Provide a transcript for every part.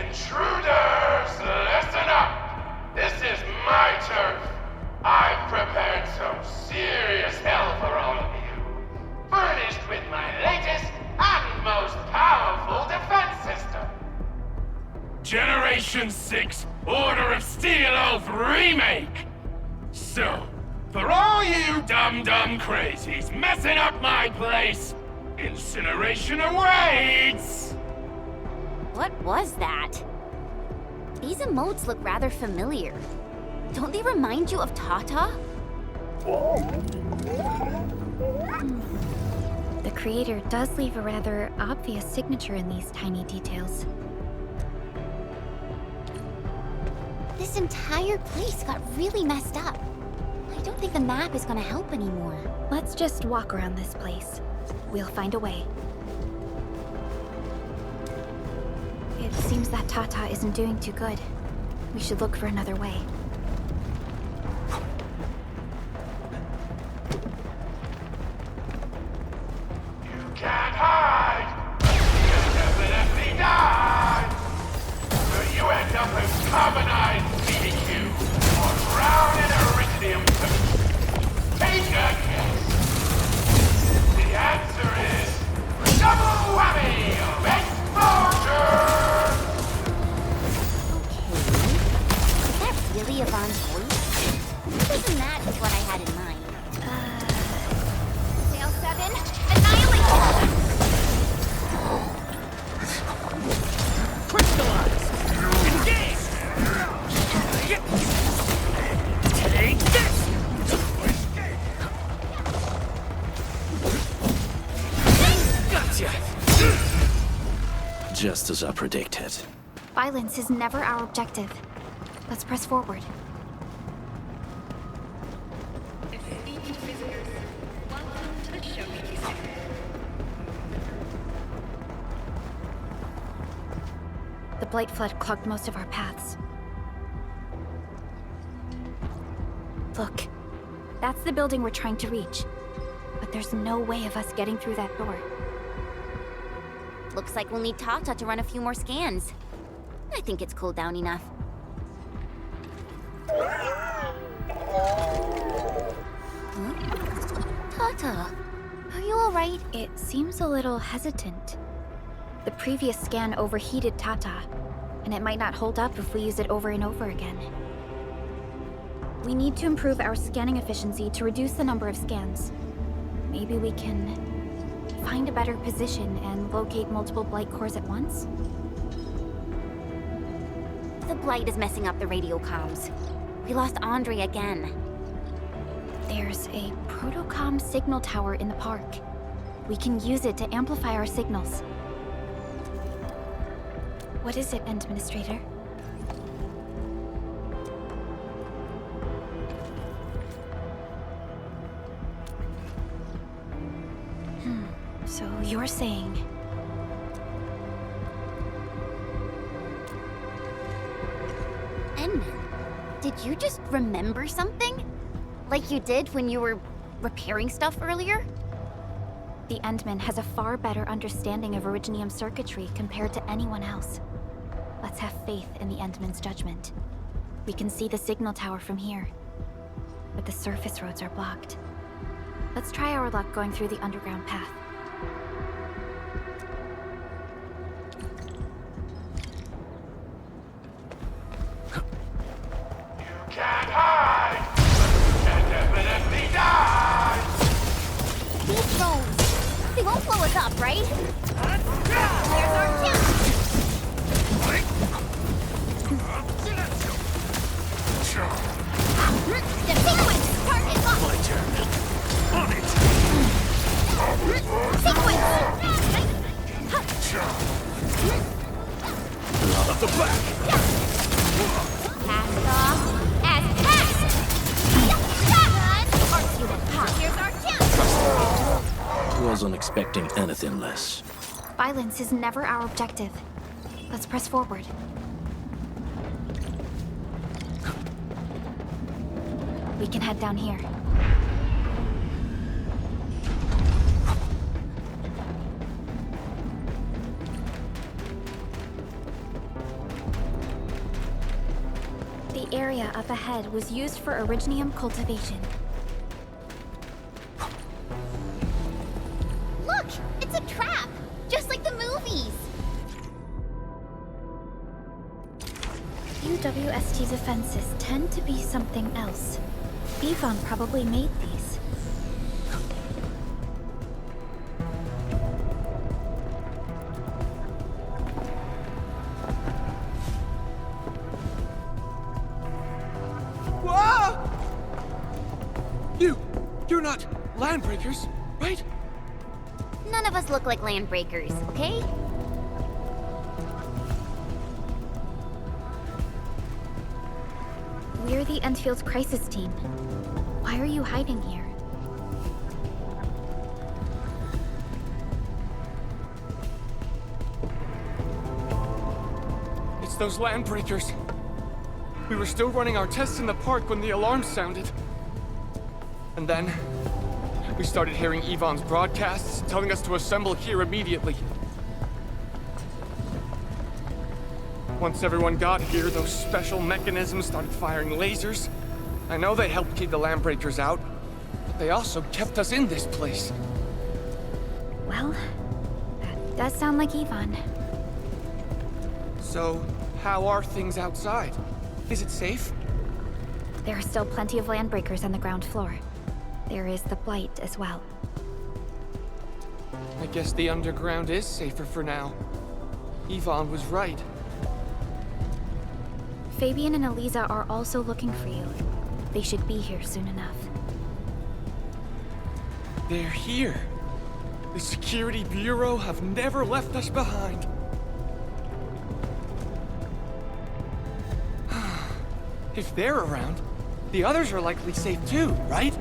Intruders, listen up! This is my turf. I've prepared some serious hell for all of you. Furnished with my latest and most powerful defense system. Generation 6 Order of Steel Oath Remake! So, for all you dumb crazies messing up my place, incineration awaits! What was that? These emotes look rather familiar. Don't they remind you of Tata? The creator does leave a rather obvious signature in these tiny details. This entire place got really messed up. I don't think the map is gonna help anymore. Let's just walk around this place. We'll find a way. It seems that Tata isn't doing too good. We should look for another way. You can't hide! You'll definitely die! So you end up as carbonized BBQ or drown in iridium soup. Take a guess. The answer is double whammy of exposure! Really Yvonne's voice? Isn't that what I had in mind? Sail 7, annihilate! Crystallized! Engage! Take this! Gotcha! Just as I predicted. Violence is never our objective. Let's press forward. Esteemed visitors, welcome to the showcase. The Blight Flood clogged most of our paths. Look, that's the building we're trying to reach. But there's no way of us getting through that door. Looks like we'll need Tata to run a few more scans. I think it's cooled down enough. Tata, are you alright? It seems a little hesitant. The previous scan overheated Tata, and it might not hold up if we use it over and over again. We need to improve our scanning efficiency to reduce the number of scans. Maybe we can find a better position and locate multiple Blight cores at once? The Blight is messing up the radio comms. We lost Andre again. There's a protocom signal tower in the park. We can use it to amplify our signals. What is it, Administrator? So you're saying... Enman, did you just remember something? Like you did when you were repairing stuff earlier? The Endman has a far better understanding of Originium circuitry compared to anyone else. Let's have faith in the Endman's judgment. We can see the signal tower from here, but the surface roads are blocked. Let's try our luck going through the underground path. You can't hide! You can definitely die! These drones, they won't blow us up, right? There's our chance! The sequence! Target locked! My turn. On it! Sequence! Out of the back! Cast off as cast! Arts unit power. Here's our chance! Wasn't expecting anything less. Violence is never our objective. Let's press forward. We can head down here. The area up ahead was used for originium cultivation. Look! It's a trap! Just like the movies! UWST's offenses tend to be something else. Yvonne probably made these. Whoa! You're not landbreakers, right? None of us look like landbreakers, okay? We're the Endfield's crisis team. Why are you hiding here? It's those landbreakers. We were still running our tests in the park when the alarm sounded. And then, we started hearing Yvonne's broadcasts telling us to assemble here immediately. Once everyone got here, those special mechanisms started firing lasers. I know they helped keep the landbreakers out, but they also kept us in this place. Well, that does sound like Yvonne. So, how are things outside? Is it safe? There are still plenty of landbreakers on the ground floor. There is the Blight as well. I guess the underground is safer for now. Yvonne was right. Fabian and Eliza are also looking for you. They should be here soon enough. They're here. The Security Bureau have never left us behind. If they're around, the others are likely safe too, right?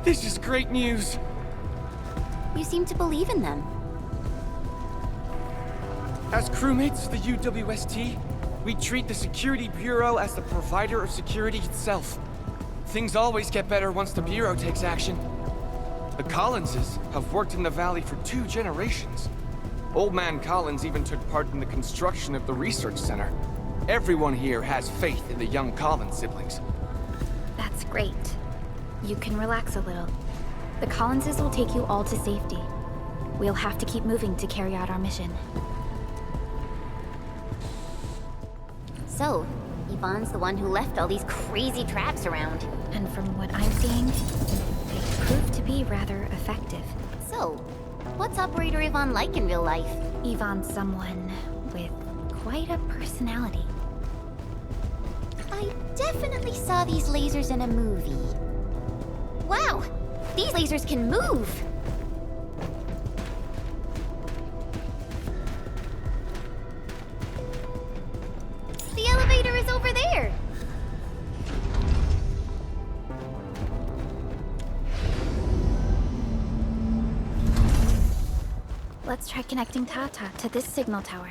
This is great news. You seem to believe in them. As crewmates of the UWST, we treat the Security Bureau as the provider of security itself. Things always get better once the Bureau takes action. The Collinses have worked in the Valley for 2 generations. Old Man Collins even took part in the construction of the research center. Everyone here has faith in the young Collins siblings. That's great. You can relax a little. The Collinses will take you all to safety. We'll have to keep moving to carry out our mission. So, Yvonne's the one who left all these crazy traps around. And from what I'm seeing, they prove to be rather effective. So, what's Operator Yvonne like in real life? Yvonne's someone with quite a personality. I definitely saw these lasers in a movie. Wow! These lasers can move! The elevator is over there! Let's try connecting Tata to this signal tower.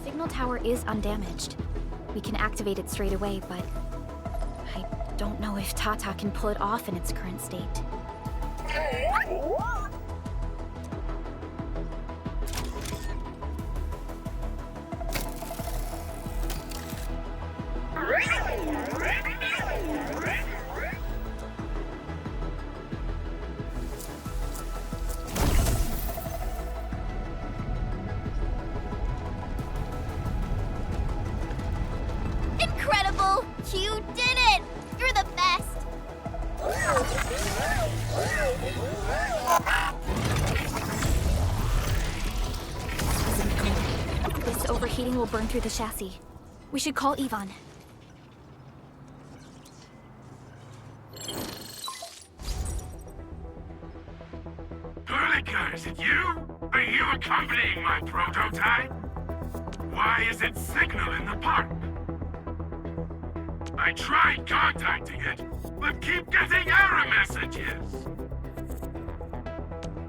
Signal tower is undamaged. We can activate it straight away, but I don't know if Tata can pull it off in its current state. Incredible! You did it! You're the best! This overheating will burn through the chassis. We should call Yvonne. Pulika, is it you? Are you accompanying my prototype? Why is it signal in the park? I tried contacting it, but keep getting error messages.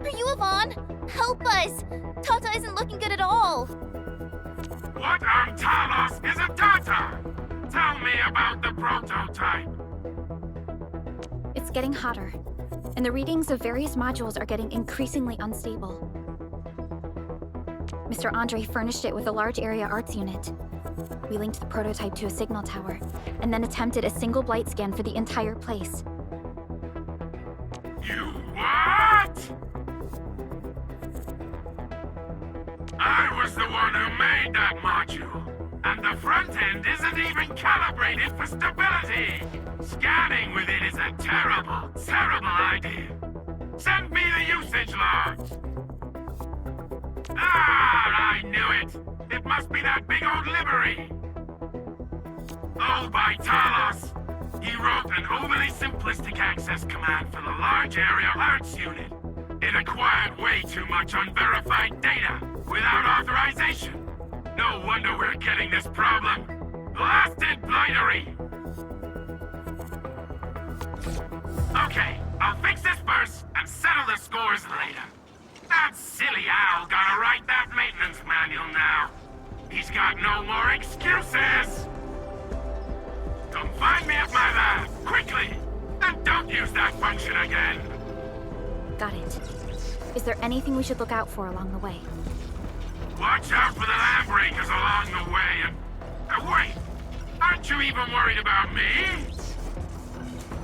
Are you Yvonne? Help us! Tata isn't looking good at all! What on Talos is a data? Tell me about the prototype. It's getting hotter, and the readings of various modules are getting increasingly unstable. Mr. Andre furnished it with a large area arts unit. We linked the prototype to a signal tower, and then attempted a single blight scan for the entire place. You what? I was the one who made that module, and the front end isn't even calibrated for stability. Scanning with it is a terrible, terrible idea. Send me the usage logs. Ah, I knew it. It must be that big old livery. Old by Talos. He wrote an overly simplistic access command for the large area arts unit. It acquired way too much unverified data without authorization. No wonder we're getting this problem. Blasted blightery! Okay, I'll fix this first and settle the scores later. That silly owl gotta write that maintenance manual now. He's got no more excuses! Come find me at my lab, quickly! And don't use that function again! Got it. Is there anything we should look out for along the way? Watch out for the land breakers along the way and... wait! Aren't you even worried about me?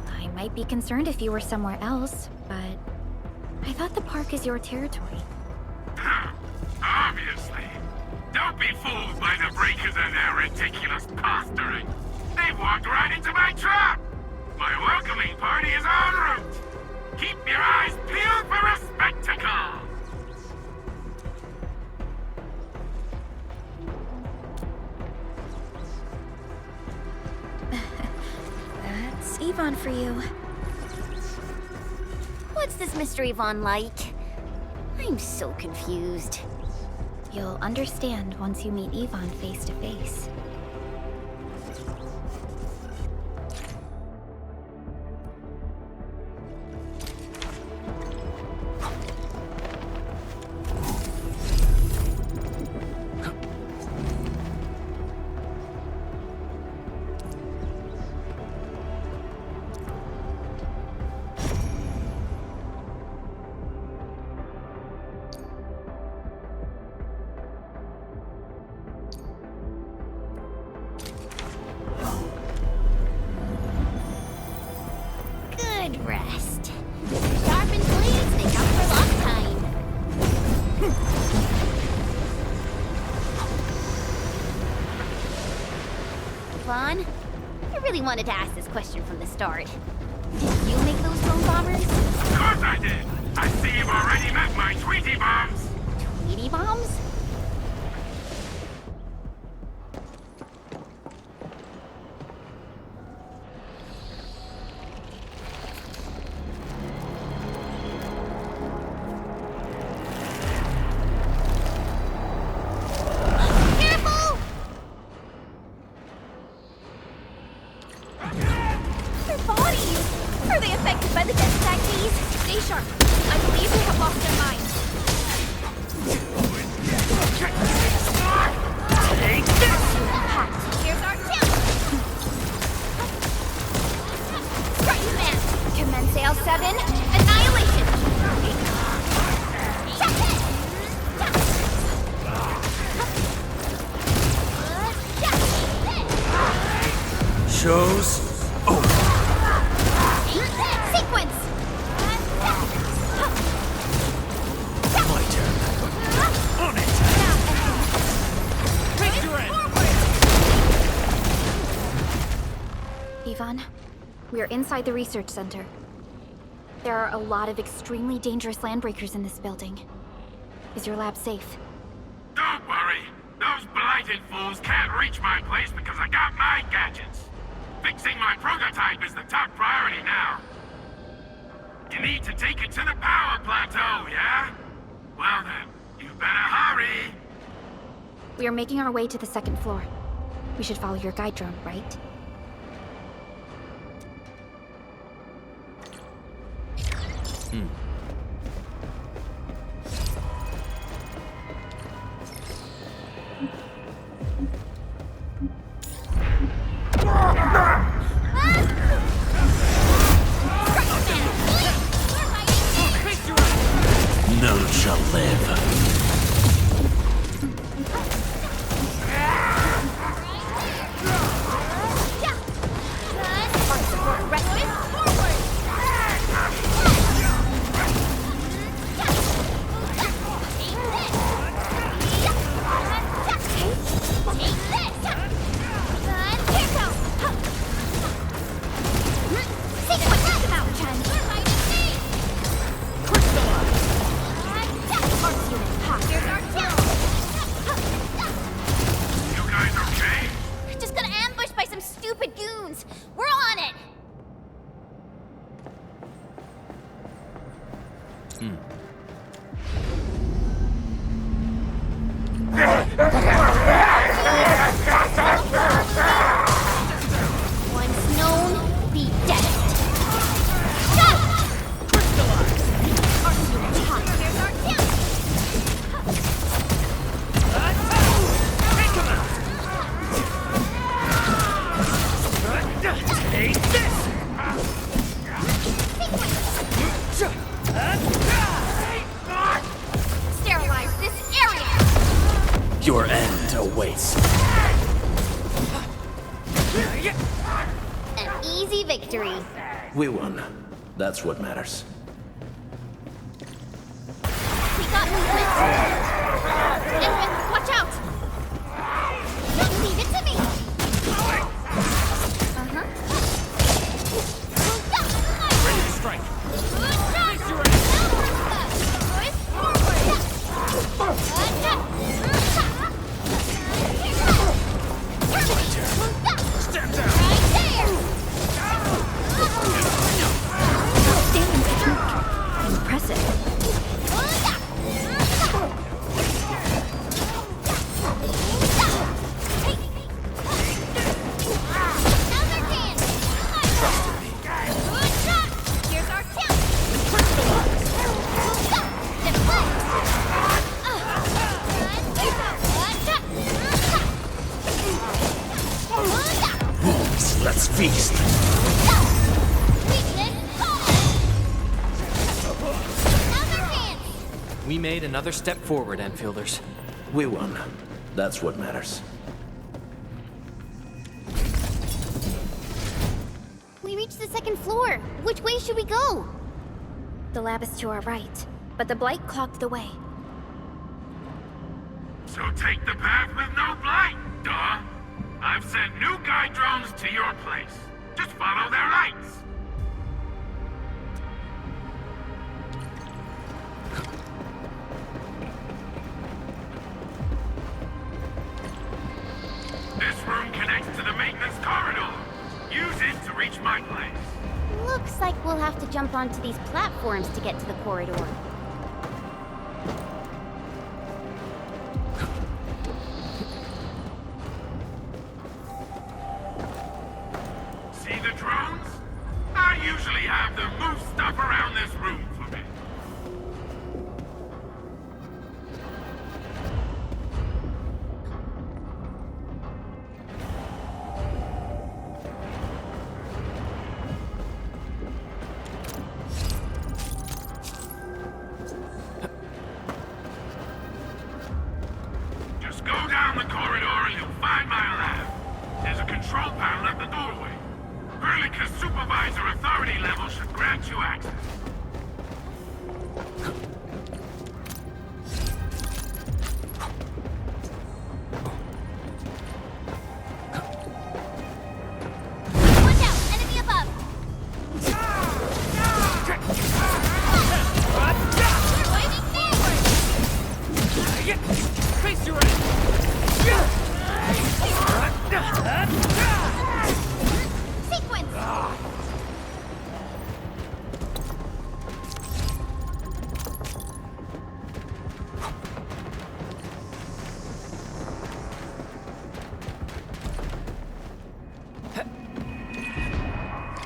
I might be concerned if you were somewhere else, but I thought the park is your territory. Obviously. Don't be fooled by the breakers and their ridiculous posturing. They've walked right into my trap! My welcoming party is en route! Keep your eyes peeled for a spectacle! That's Yvonne for you. What's this Mr. Yvonne like? I'm so confused. You'll understand once you meet Yvonne face to face. Good rest. Sharpened blades make up for lost time. Yvonne, I really wanted to ask this question from the start. Did you make those drone bombers? Of course I did! I see you've already met my Tweety bombs! Tweety bombs? Careful! Their bodies! Are they affected by the death tactics? Stay sharp. I believe they have lost their minds. Take this! Here's our chance! Strike man! Commence L7. Annihilation! Shut it! Shows over. Sequence! My turn. On it. Yvonne, we are inside the research center. There are a lot of extremely dangerous landbreakers in this building. Is your lab safe? Don't worry. Those blighted fools can't reach my place because I got my gadgets. Fixing my prototype is the top priority now. You need to take it to the power plateau, yeah? Well then, you better hurry. We are making our way to the second floor. We should follow your guide drone, right? Your end awaits. An easy victory. We won. That's what matters. We got movement. Edwin, watch out! Don't leave it to me! Ready to strike. Stand down. Right there! Outstanding technique. Impressive. Wolves, let's feast. We made another step forward, Enfielders. We won. That's what matters. We reached the second floor. Which way should we go? The lab is to our right, but the blight clogged the way. So take the path with no blight, duh. I've sent new guide drones to your place. Just follow their lights. This room connects to the maintenance corridor. Use it to reach my place. Looks like we'll have to jump onto these platforms to get to the corridor. See the drones? I usually have them move stuff around this room for me. Just go down the corridor and you'll find my lab. There's a control panel at the doorway. Verlica's supervisor authority level should grant you access. Watch out! Enemy above! Waving forward! Face your end! Sequence!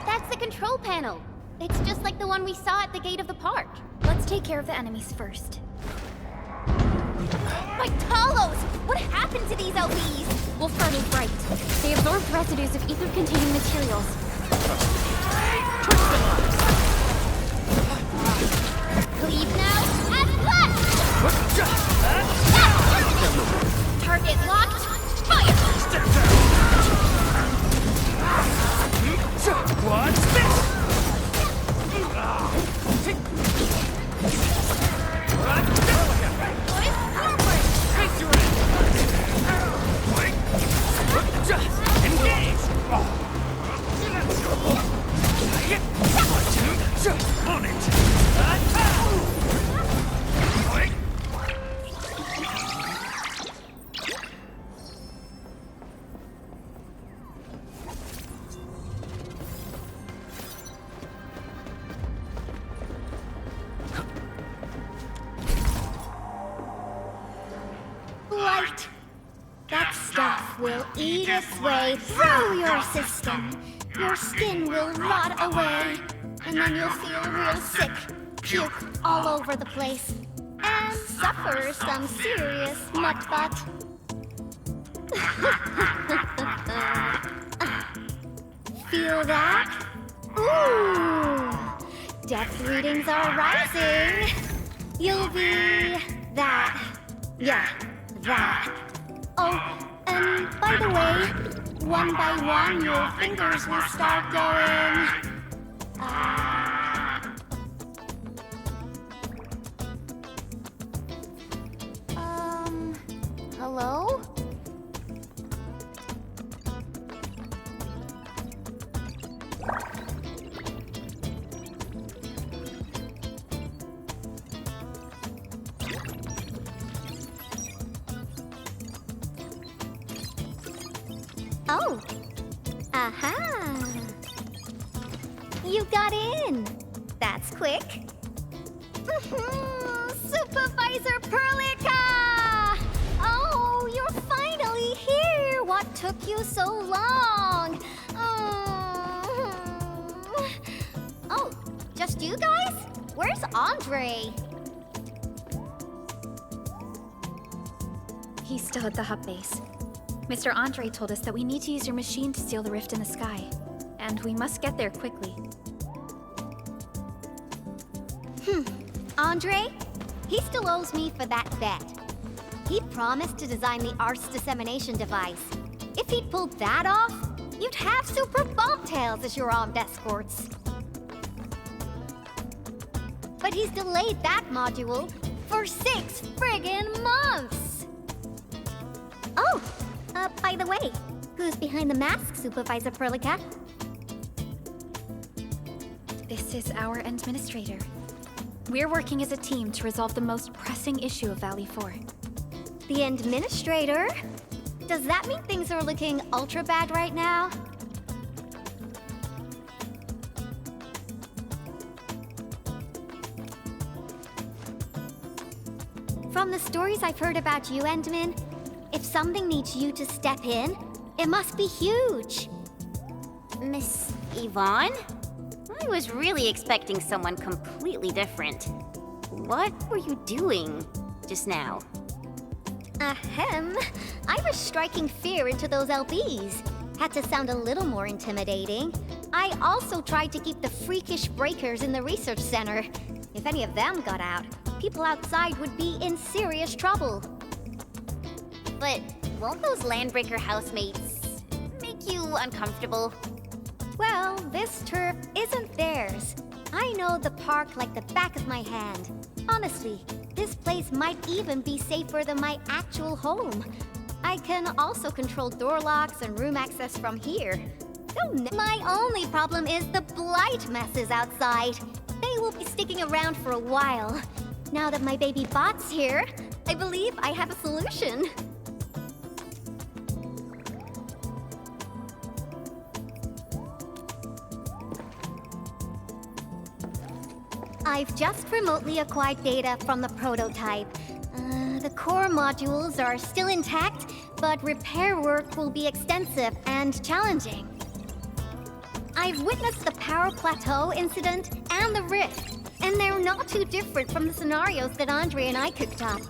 That's the control panel. It's just like the one we saw at the gate of the park. Let's take care of the enemies first. My Talos! What happened to these LBs? Wolf Guard is right. They absorbed residues of ether-containing materials. Cleave now, and blast! Target locked, fire! What's this? Face your end! Engage! On it! Light! That stuff will eat its way through your system. Your skin will rot away, and then you'll feel real sick, puke all over the place, and suffer some serious nut butt. Feel that? Ooh! Death readings are rising. You'll be that. Yeah, that. Oh, and by the way, one by one your fingers will start going... hello? Oh, aha! You got in! That's quick. Supervisor Perlica! Oh, you're finally here! What took you so long? Oh, just you guys? Where's Andre? He's still at the hub base. Mr. Andre told us that we need to use your machine to seal the rift in the sky. And we must get there quickly. Andre? He still owes me for that bet. He promised to design the Art's dissemination device. If he'd pulled that off, you'd have super bombtails as your armed escorts. But he's delayed that module for 6 friggin' months! Oh, by the way, who's behind the mask, Supervisor Perlica? This is our administrator. We're working as a team to resolve the most pressing issue of Valley 4. The administrator? Does that mean things are looking ultra bad right now? From the stories I've heard about you, Endman, if something needs you to step in, it must be huge. Miss Yvonne? I was really expecting someone completely different. What were you doing just now? Ahem. I was striking fear into those LBs. Had to sound a little more intimidating. I also tried to keep the freakish breakers in the research center. If any of them got out, people outside would be in serious trouble. But won't those Landbreaker housemates make you uncomfortable? Well, this turf isn't theirs. I know the park like the back of my hand. Honestly, this place might even be safer than my actual home. I can also control door locks and room access from here. My only problem is the blight messes outside. They will be sticking around for a while. Now that my baby bot's here, I believe I have a solution. I've just remotely acquired data from the prototype. The core modules are still intact, but repair work will be extensive and challenging. I've witnessed the power plateau incident and the rift, and they're not too different from the scenarios that Andre and I cooked up.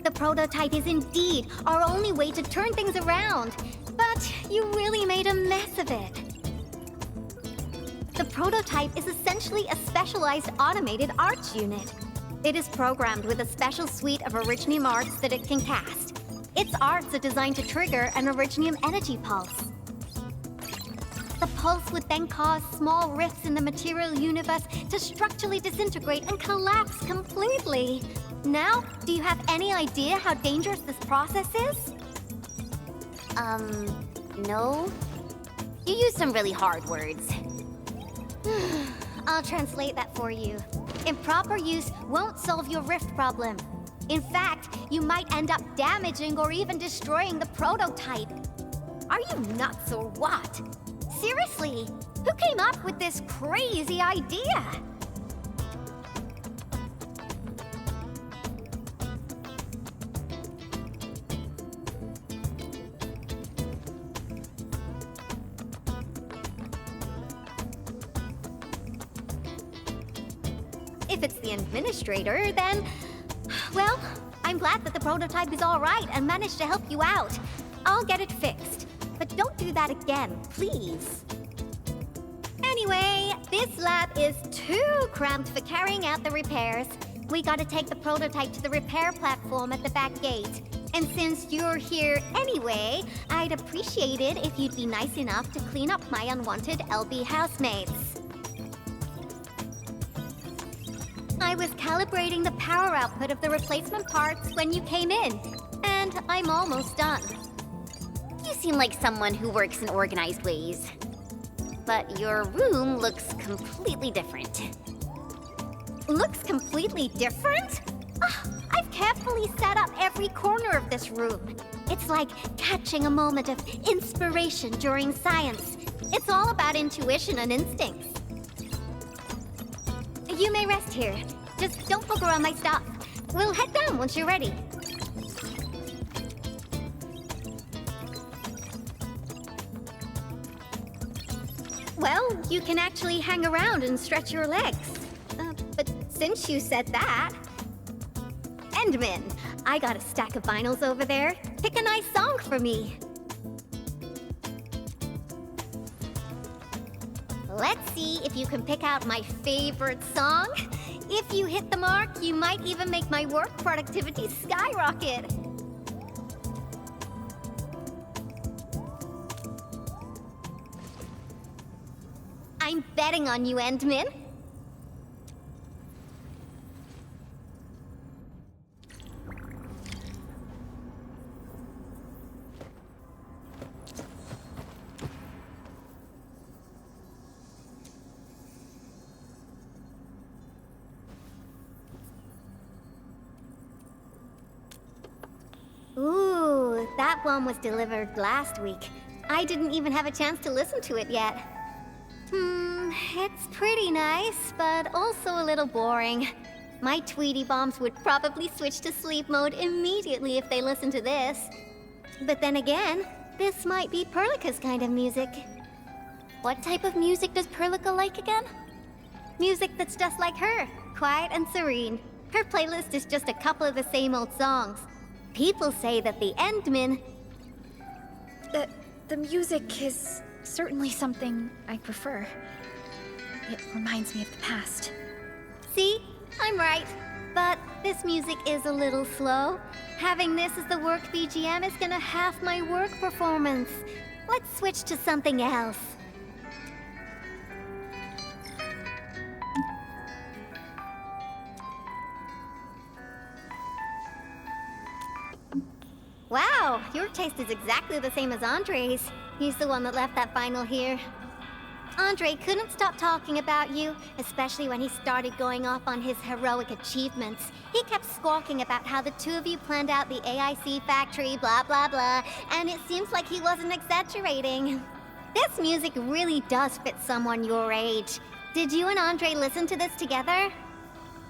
The prototype is indeed our only way to turn things around, but you really made a mess of it. The prototype is essentially a specialized automated arts unit. It is programmed with a special suite of Originium arts that it can cast. Its arts are designed to trigger an Originium energy pulse. The pulse would then cause small rifts in the material universe to structurally disintegrate and collapse completely. Now, do you have any idea how dangerous this process is? No. You used some really hard words. I'll translate that for you. Improper use won't solve your rift problem. In fact, you might end up damaging or even destroying the prototype. Are you nuts or what? Seriously, who came up with this crazy idea? If it's the administrator, then... Well, I'm glad that the prototype is all right and managed to help you out. I'll get it fixed. But don't do that again, please. Anyway, this lab is too cramped for carrying out the repairs. We gotta take the prototype to the repair platform at the back gate. And since you're here anyway, I'd appreciate it if you'd be nice enough to clean up my unwanted LB housemates. I was calibrating the power output of the replacement parts when you came in, and I'm almost done. You seem like someone who works in organized ways. But your room looks completely different. Looks completely different? I've carefully set up every corner of this room. It's like catching a moment of inspiration during science. It's all about intuition and instincts. You may rest here. Just don't poke around my stuff. We'll head down once you're ready. Well, you can actually hang around and stretch your legs. But since you said that... Endman, I got a stack of vinyls over there. Pick a nice song for me. Let's see if you can pick out my favorite song. If you hit the mark, you might even make my work productivity skyrocket. I'm betting on you, Endman. Ooh, that one was delivered last week. I didn't even have a chance to listen to it yet. It's pretty nice, but also a little boring. My Tweety Bombs would probably switch to sleep mode immediately if they listened to this. But then again, this might be Perlica's kind of music. What type of music does Perlica like again? Music that's just like her, quiet and serene. Her playlist is just a couple of the same old songs. People say that the Endman... The music is certainly something I prefer. It reminds me of the past. See? I'm right. But this music is a little slow. Having this as the work BGM is gonna half my work performance. Let's switch to something else. Wow, your taste is exactly the same as Andre's. He's the one that left that vinyl here. Andre couldn't stop talking about you, especially when he started going off on his heroic achievements. He kept squawking about how the two of you planned out the AIC factory, blah blah blah, and it seems like he wasn't exaggerating. This music really does fit someone your age. Did you and Andre listen to this together?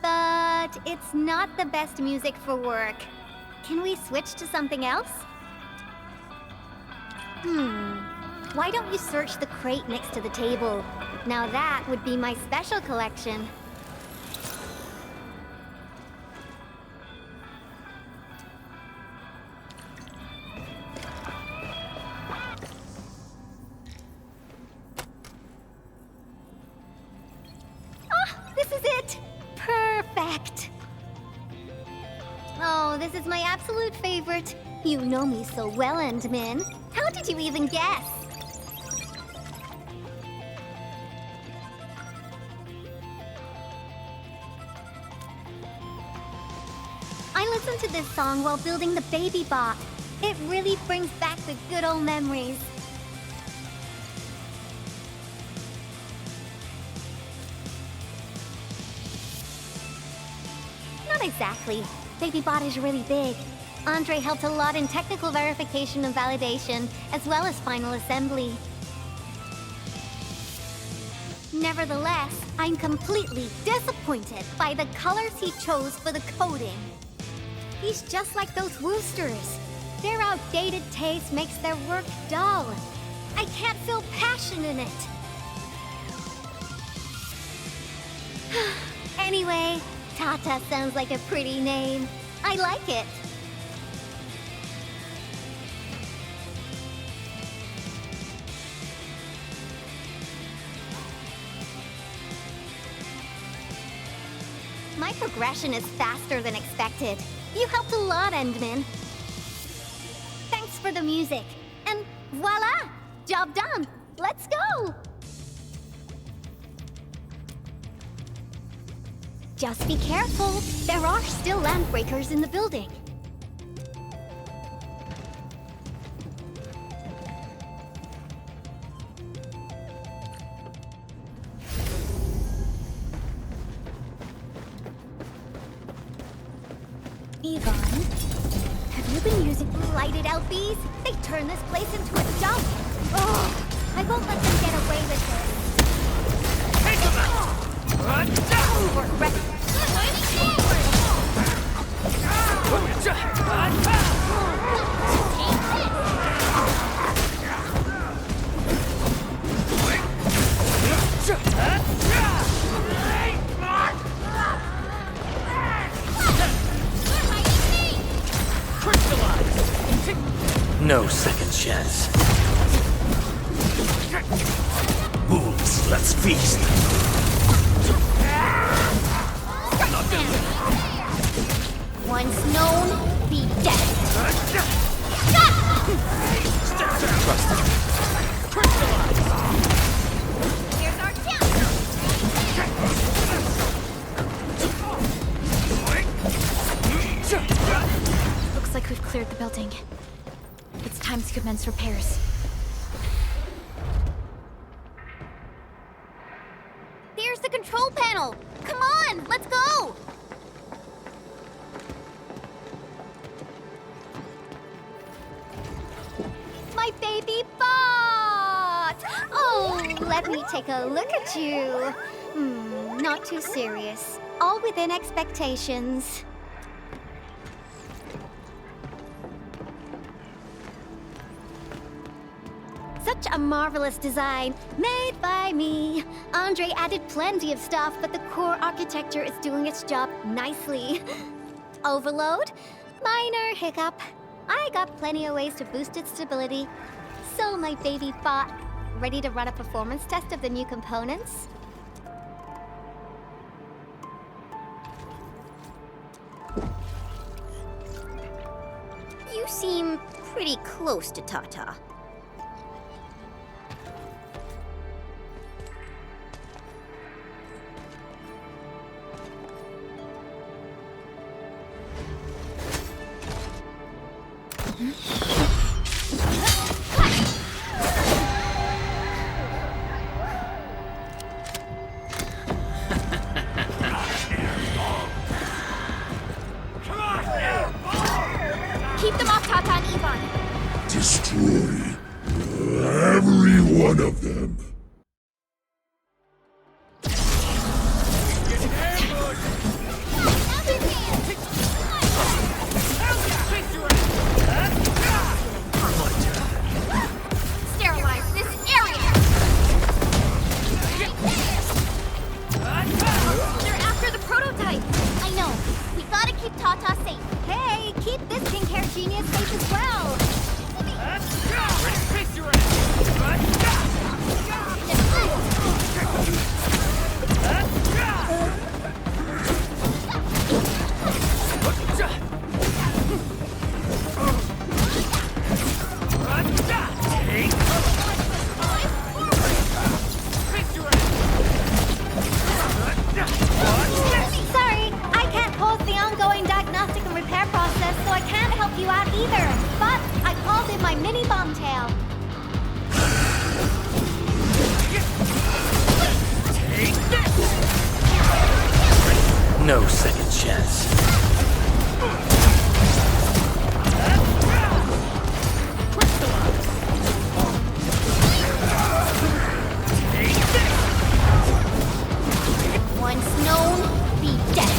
But it's not the best music for work. Can we switch to something else? Why don't you search the crate next to the table? Now that would be my special collection. This is it! Perfect! Oh, this is my absolute favorite. You know me so well, Endman. How did you even guess? I listened to this song while building the baby bot. It really brings back the good old memories. Not exactly. Baby bot is really big. Andre helped a lot in technical verification and validation, as well as final assembly. Nevertheless, I'm completely disappointed by the colors he chose for the coding. He's just like those Woosters. Their outdated taste makes their work dull. I can't feel passion in it. Anyway, Tata sounds like a pretty name. I like it. My progression is faster than expected. You helped a lot, Endman. for the music. And voila! Job done! Let's go! Just be careful. There are still landbreakers in the building. Yvonne, have you been using lighted out bees? They turn this place into a dump. Oh, I won't let them get away with this. Take them out! We're ready. No second chance. Wolves, let's feast. Once known, be dead. Here's our chance. Looks like we've cleared the building. It's time to commence repairs. There's the control panel. Come on, let's go. My baby bot! Oh, let me take a look at you. Not too serious. All within expectations. Such a marvelous design, made by me. Andre added plenty of stuff, but the core architecture is doing its job nicely. Overload? Minor hiccup. I got plenty of ways to boost its stability. So my baby bot, ready to run a performance test of the new components? You seem pretty close to Tata. Keep them off Tata and Yvonne. Destroy every one of them. Sterilize this area. They're after the prototype. I know. We gotta keep Tata safe. Hey, keep this pink hair genius safe as well. Sorry, I can't pause the ongoing diagnostic and repair process, so I can't help you out either. But I called in my mini bomb tail. No second chance. Once known, be dead.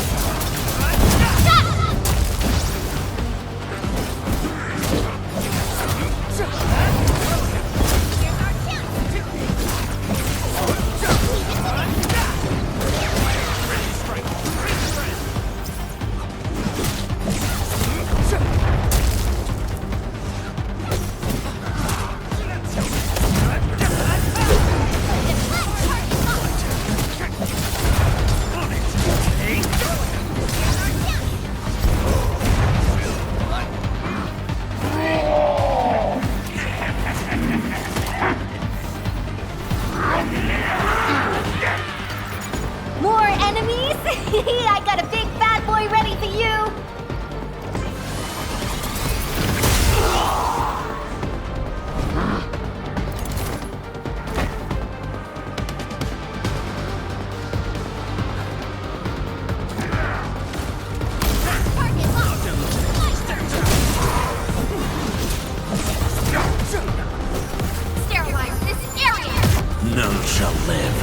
shall live.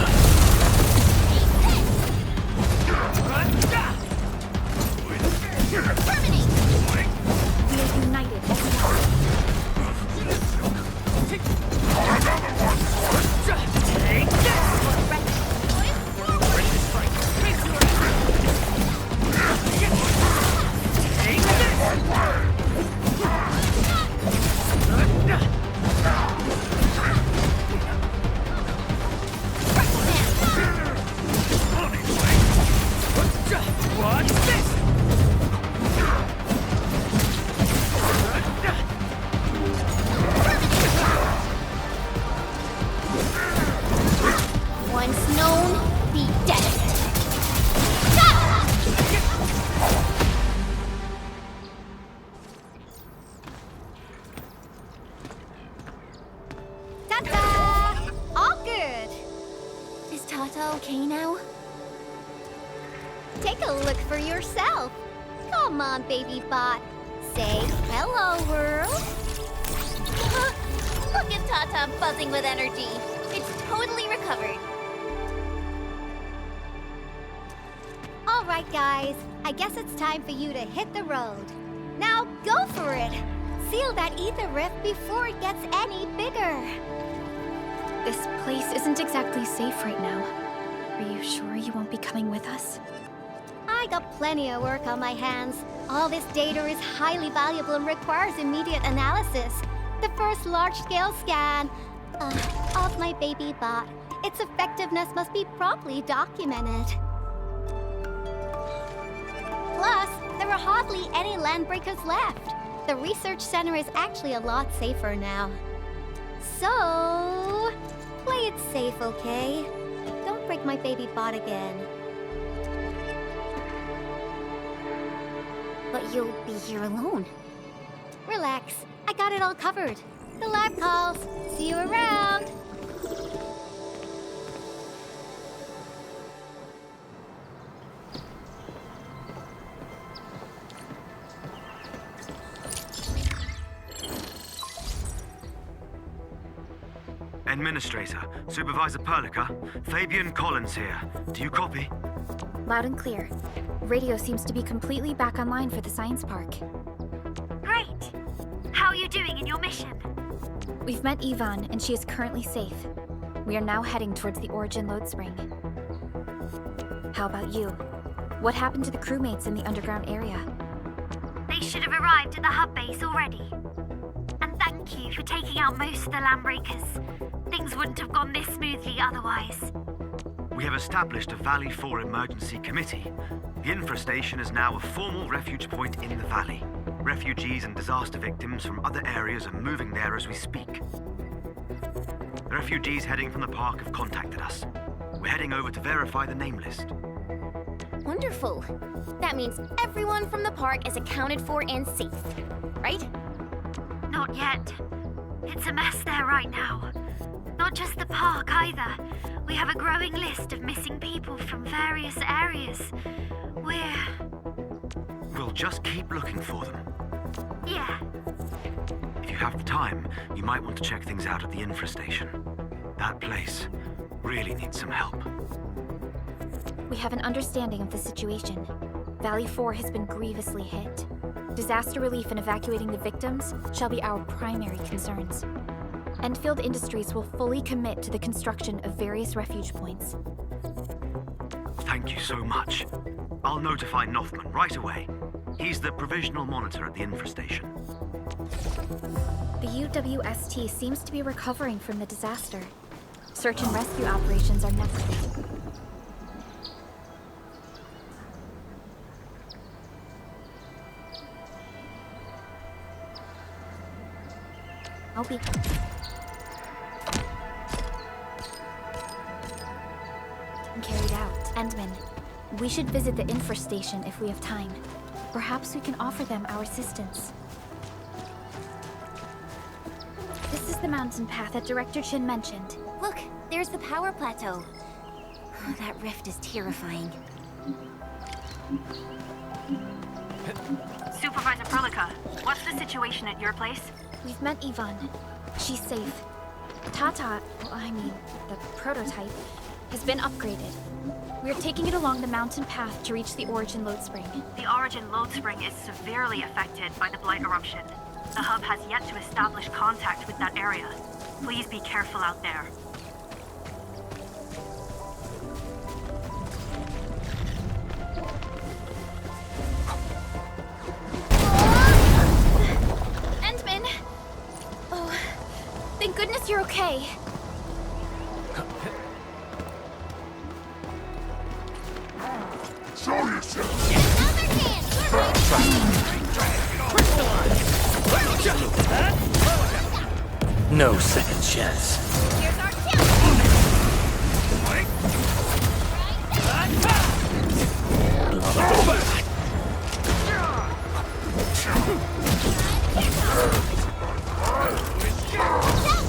We are united as one. Take this! What's this? Once known, be dead. Ta-ta! All good. Is Tata okay now? Take a look for yourself. Come on, baby bot. Say hello, world. Look at Tata buzzing with energy. It's totally recovered. All right, guys. I guess it's time for you to hit the road. Now go for it. Seal that ether rift before it gets any bigger. This place isn't exactly safe right now. Are you sure you won't be coming with us? I got plenty of work on my hands. All this data is highly valuable and requires immediate analysis. The first large-scale scan of my baby bot. Its effectiveness must be properly documented. Plus, there are hardly any landbreakers left. The research center is actually a lot safer now. So, play it safe, okay? Don't break my baby bot again. But you'll be here alone. Relax, I got it all covered. The lab calls. See you around. Administrator, Supervisor Perlica, Fabian Collins here. Do you copy? Loud and clear. Radio seems to be completely back online for the science park. Great! How are you doing in your mission? We've met Yvonne, and she is currently safe. We are now heading towards the Origin load spring. How about you? What happened to the crewmates in the underground area? They should have arrived at the hub base already. And thank you for taking out most of the landbreakers. Things wouldn't have gone this smoothly otherwise. We have established a Valley 4 emergency committee. The infrastation is now a formal refuge point in the valley. Refugees and disaster victims from other areas are moving there as we speak. The refugees heading from the park have contacted us. We're heading over to verify the name list. Wonderful. That means everyone from the park is accounted for and safe, right? Not yet. It's a mess there right now. Not just the park either. We have a growing list of missing people from various areas. We'll just keep looking for them. Yeah. If you have the time, you might want to check things out at the infrastation. That place really needs some help. We have an understanding of the situation. Valley 4 has been grievously hit. Disaster relief and evacuating the victims shall be our primary concerns. Endfield Industries will fully commit to the construction of various refuge points. Thank you so much. I'll notify Nothman right away. He's the provisional monitor at the infrastation. The UWST seems to be recovering from the disaster. Search and rescue operations are next. I'll be... carried out. Endman, we should visit the infrastation if we have time. Perhaps we can offer them our assistance. This is the mountain path that Director Chin mentioned. Look, there's the power plateau. Oh, that rift is terrifying. Supervisor Perlica, what's the situation at your place? We've met Yvonne. She's safe. Tata, the prototype, has been upgraded. We're taking it along the mountain path to reach the Origin Lode Spring. The Origin Lode Spring is severely affected by the Blight eruption. The hub has yet to establish contact with that area. Please be careful out there. Endman! Oh, thank goodness you're okay. Show yourself! Another hand! No second chance. Here's our chance!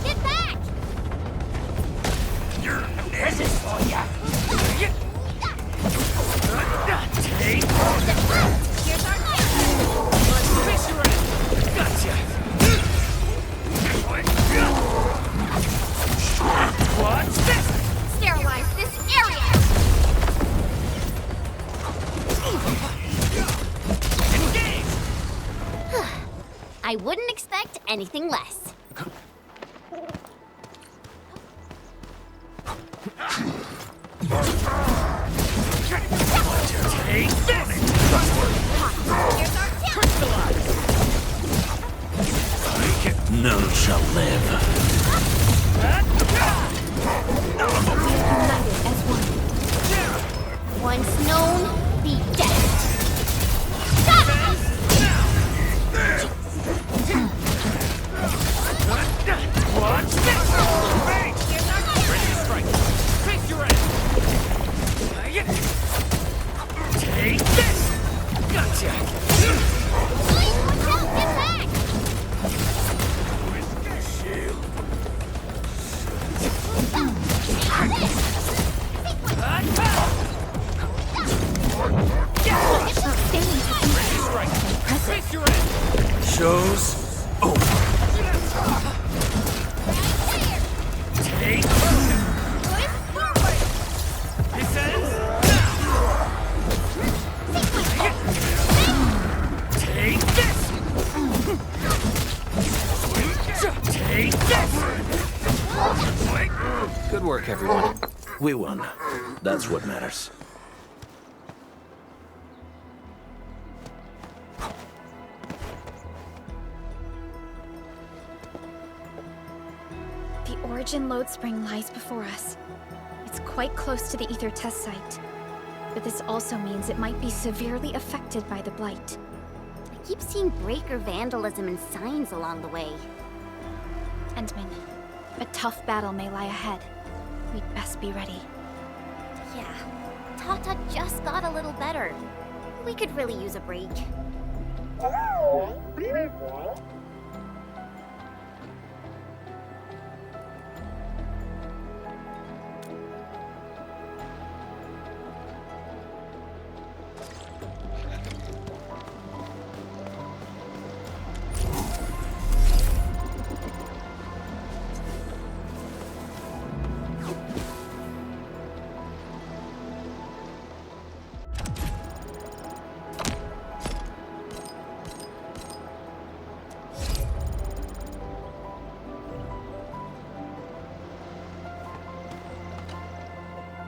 Get back! This is for ya. Take. Here's our chance! Gotcha. What's this? Sterilize this area! Engage. I wouldn't expect anything less. Take this. Here's our chance! None shall live. United as one. Once known, be dead. Watch this. Ready to strike. Face your end. Take this. Gotcha. Watch out! Get back! Face your end. Show's over. Take this ends now. Take this. Take this. Good work, everyone. We won. That's what matters. The Origin Lode Spring lies before us. It's quite close to the Ether test site. But this also means it might be severely affected by the Blight. I keep seeing breaker vandalism and signs along the way. Endman, a tough battle may lie ahead. We'd best be ready. Yeah, Tata just got a little better. We could really use a break.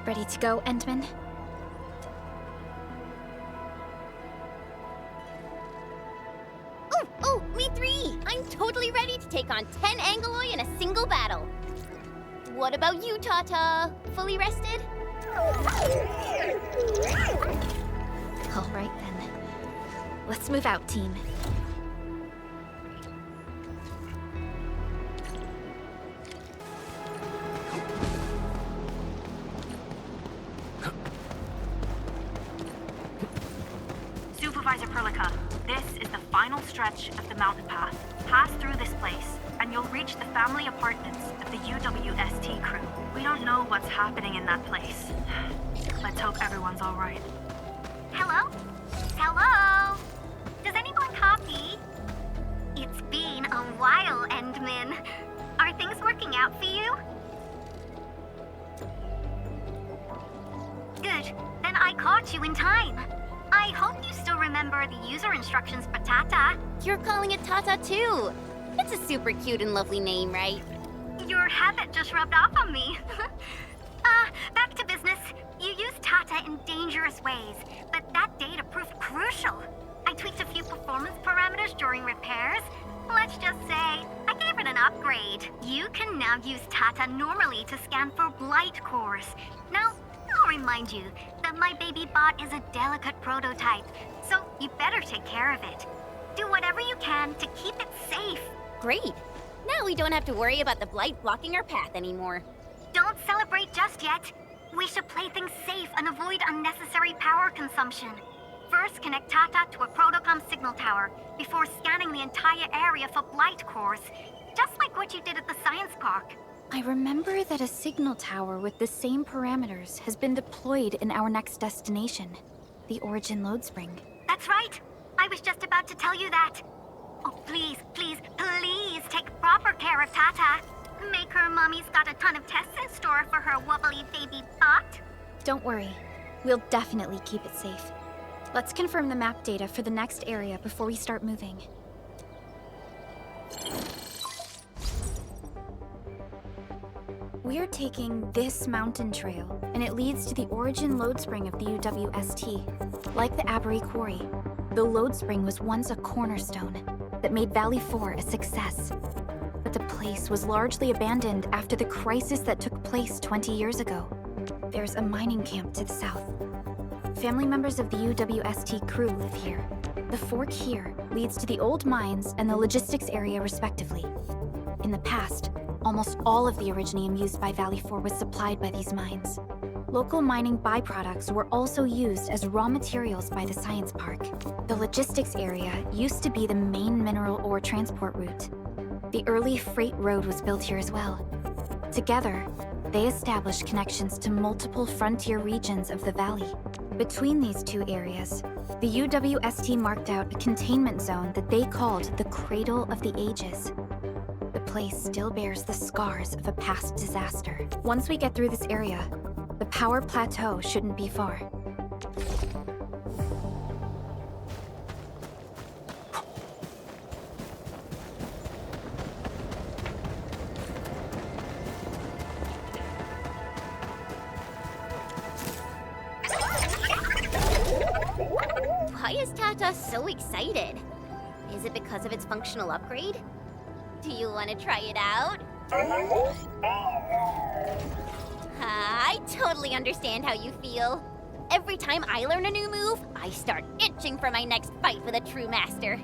Ready to go, Endman? Oh, me three! I'm totally ready to take on 10 Angoloi in a single battle. What about you, Tata? Fully rested? All right, then. Let's move out, team. Supervisor Perlica, this is the final stretch of the mountain path. Pass through this place, and you'll reach the family apartments of the UWST crew. We don't know what's happening in that place. Let's hope everyone's all right. Hello? Hello? Does anyone copy? It's been a while, Endman. Are things working out out for you? Good. Then I caught you in time. I hope you still remember the user instructions for Tata. You're calling it Tata too. It's a super cute and lovely name, right? Your habit just rubbed off on me. Back to business. You used Tata in dangerous ways, but that data proved crucial. I tweaked a few performance parameters during repairs. Let's just say, I gave it an upgrade. You can now use Tata normally to scan for blight cores. Now, I'll remind you that my baby bot is a delicate prototype, so you better take care of it. Do whatever you can to keep it safe. Great. Now we don't have to worry about the blight blocking our path anymore. Don't celebrate just yet. We should play things safe and avoid unnecessary power consumption. First, connect Tata to a Protocom signal tower before scanning the entire area for blight cores, just like what you did at the science park. I remember that a signal tower with the same parameters has been deployed in our next destination, the Origin Load Spring. That's right. I was just about to tell you that. Oh, please, please, please take proper care of Tata. Make her mommy's got a ton of tests in store for her wobbly baby bot. Don't worry. We'll definitely keep it safe. Let's confirm the map data for the next area before we start moving. We're taking this mountain trail, and it leads to the Origin Load Spring of the UWST. Like the Abery Quarry, the load spring was once a cornerstone that made Valley 4 a success. But the place was largely abandoned after the crisis that took place 20 years ago. There's a mining camp to the south. Family members of the UWST crew live here. The fork here leads to the old mines and the logistics area respectively. In the past, almost all of the Originium used by Valley 4 was supplied by these mines. Local mining byproducts were also used as raw materials by the science park. The logistics area used to be the main mineral ore transport route. The early freight road was built here as well. Together, they established connections to multiple frontier regions of the valley. Between these two areas, the UWST marked out a containment zone that they called the Cradle of the Ages. The place still bears the scars of a past disaster. Once we get through this area, the power plateau shouldn't be far. Why is Tata so excited? Is it because of its functional upgrade? Do you want to try it out? I totally understand how you feel. Every time I learn a new move, I start itching for my next fight with a true master.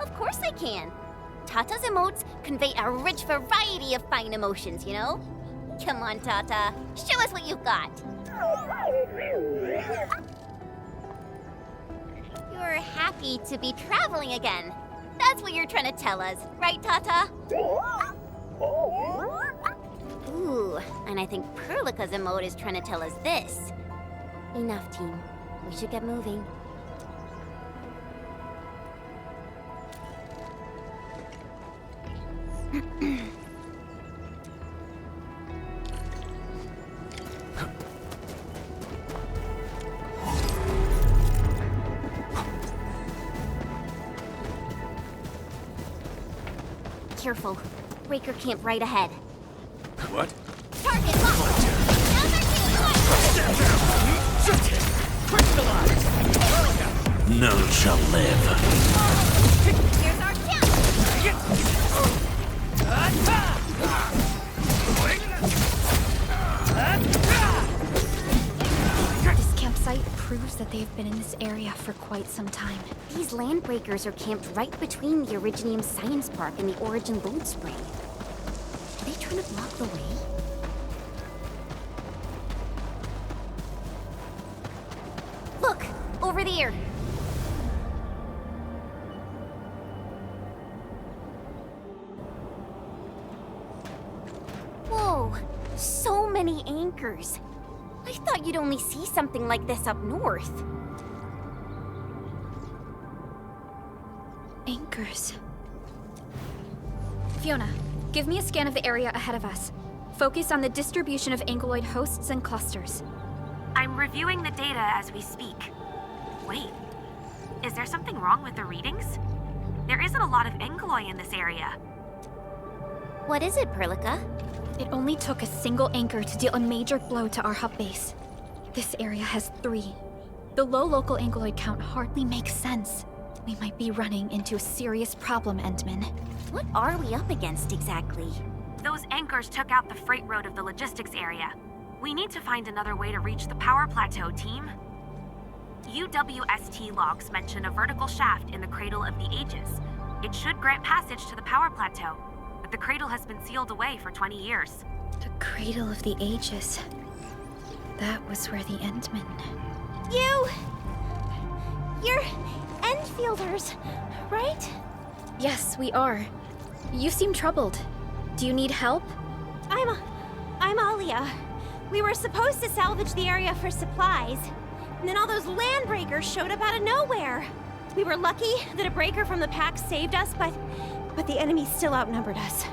Of course I can. Tata's emotes convey a rich variety of fine emotions, you know? Come on, Tata. Show us what you've got. You're happy to be traveling again. That's what you're trying to tell us, right, Tata? Ooh, and I think Perlica's emote is trying to tell us this. Enough, team. We should get moving. Careful. Breaker camp right ahead. What? Target locked! None shall live. Here's our This campsite proves that they've been in this area for quite some time. These land breakers are camped right between the Originium Science Park and the Origin Load Spring. Are they trying to block the way? Look! Over there! Whoa! So many anchors! I thought you'd only see something like this up north. Anchors. Fiona, give me a scan of the area ahead of us. Focus on the distribution of ankyloid hosts and clusters. I'm reviewing the data as we speak. Wait, is there something wrong with the readings? There isn't a lot of ankyloid in this area. What is it, Perlica? It only took a single anchor to deal a major blow to our hub base. This area has 3. The low local ankyloid count hardly makes sense. We might be running into a serious problem, Endman. What are we up against exactly? Those anchors took out the freight road of the logistics area. We need to find another way to reach the power plateau, team. UWST logs mention a vertical shaft in the Cradle of the Ages. It should grant passage to the power plateau, but the cradle has been sealed away for 20 years. The Cradle of the Ages. That was where the Endmen... You're Enfielders, right? Yes, we are. You seem troubled. Do you need help? I'm Alia. We were supposed to salvage the area for supplies, and then all those land breakers showed up out of nowhere. We were lucky that a breaker from the pack saved us, but the enemy still outnumbered us.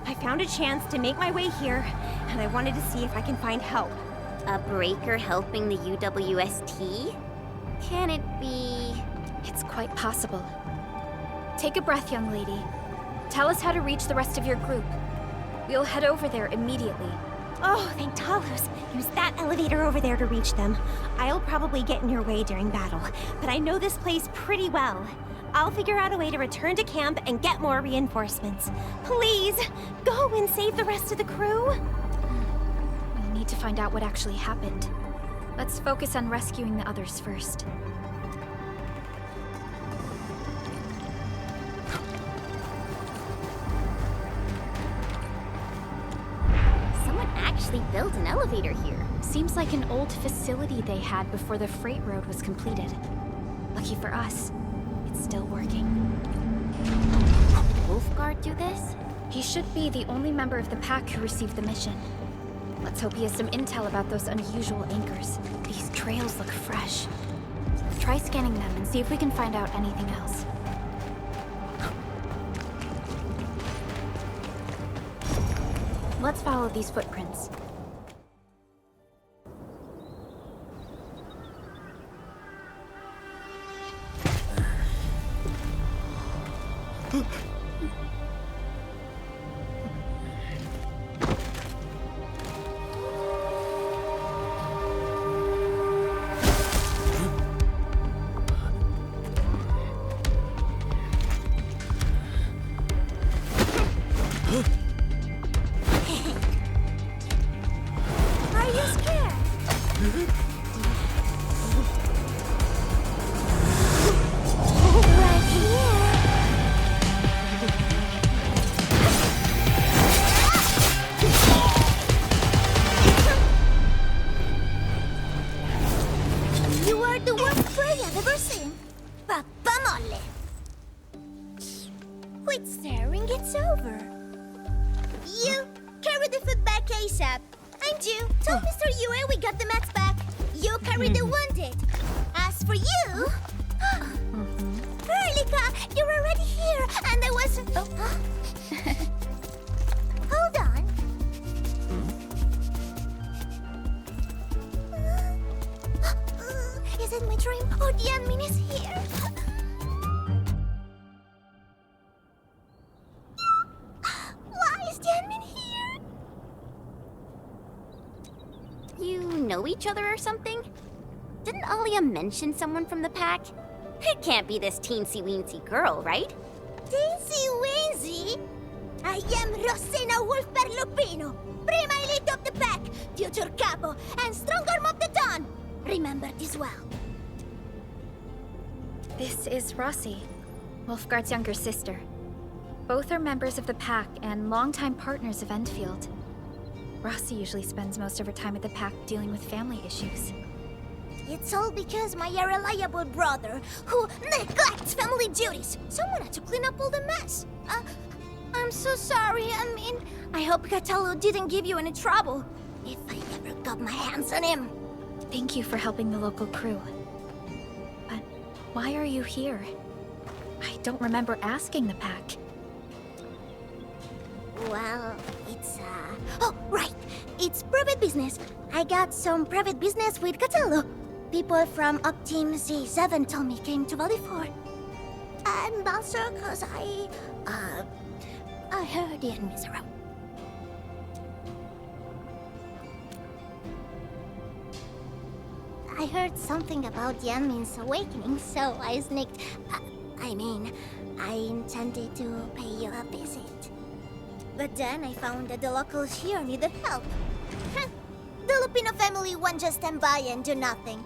I found a chance to make my way here, and I wanted to see if I can find help. A breaker helping the UWST? Can it be... It's quite possible. Take a breath, young lady. Tell us how to reach the rest of your group. We'll head over there immediately. Oh, thank Talos. Use that elevator over there to reach them. I'll probably get in your way during battle, but I know this place pretty well. I'll figure out a way to return to camp and get more reinforcements. Please, go and save the rest of the crew. We'll need to find out what actually happened. Let's focus on rescuing the others first. Someone actually built an elevator here. Seems like an old facility they had before the freight road was completed. Lucky for us, it's still working. Did Wolfguard do this? He should be the only member of the pack who received the mission. Let's hope he has some intel about those unusual anchors. These trails look fresh. Try scanning them and see if we can find out anything else. Let's follow these footprints. Quit staring, it's over. You, carry the food back ASAP. And you, tell Mr. Yue we got the mats back. You carry the wounded. As for you... Perlica, you're already here, and I was... Hold on. Is it my dream, or the admin is here? Why is the admin here? You know each other or something? Didn't Alia mention someone from the pack? It can't be this teensy-weensy girl, right? Teensy-weensy? I am Rosina Wolfberg-Lupino, prima elite of the pack, future capo, and strong arm of the dawn. Remember this well. This is Rossi, Wolfguard's younger sister. Both are members of the pack and longtime partners of Endfield. Rossi usually spends most of her time at the pack dealing with family issues. It's all because my irreliable brother, who neglects family duties. Someone had to clean up all the mess. I'm so sorry. I hope Catalo didn't give you any trouble. If I ever got my hands on him. Thank you for helping the local crew. But why are you here? I don't remember asking the pack. Well, it's, Oh, right! It's private business. I got some private business with Catello. People from Up Team Z7 told me came to Valley 4. I'm not sure cause I heard the enemies around. I heard something about the enemy's awakening, so I sneaked. I intended to pay you a visit. But then I found that the locals here needed help. The Lupino family won't just stand by and do nothing.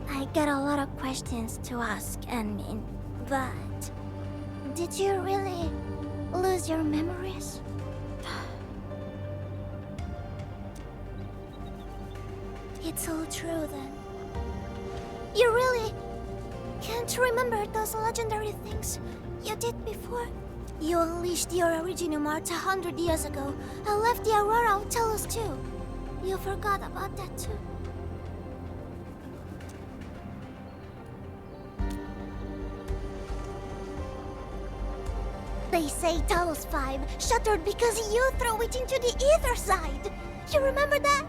I got a lot of questions to ask, Anmin, but did you really lose your memories? It's all true then. You really can't remember those legendary things you did before? You unleashed your original Mart 100 years ago and left the Aurora Telos too. You forgot about that too. They say Talos 5 shattered because you threw it into the ether side. You remember that?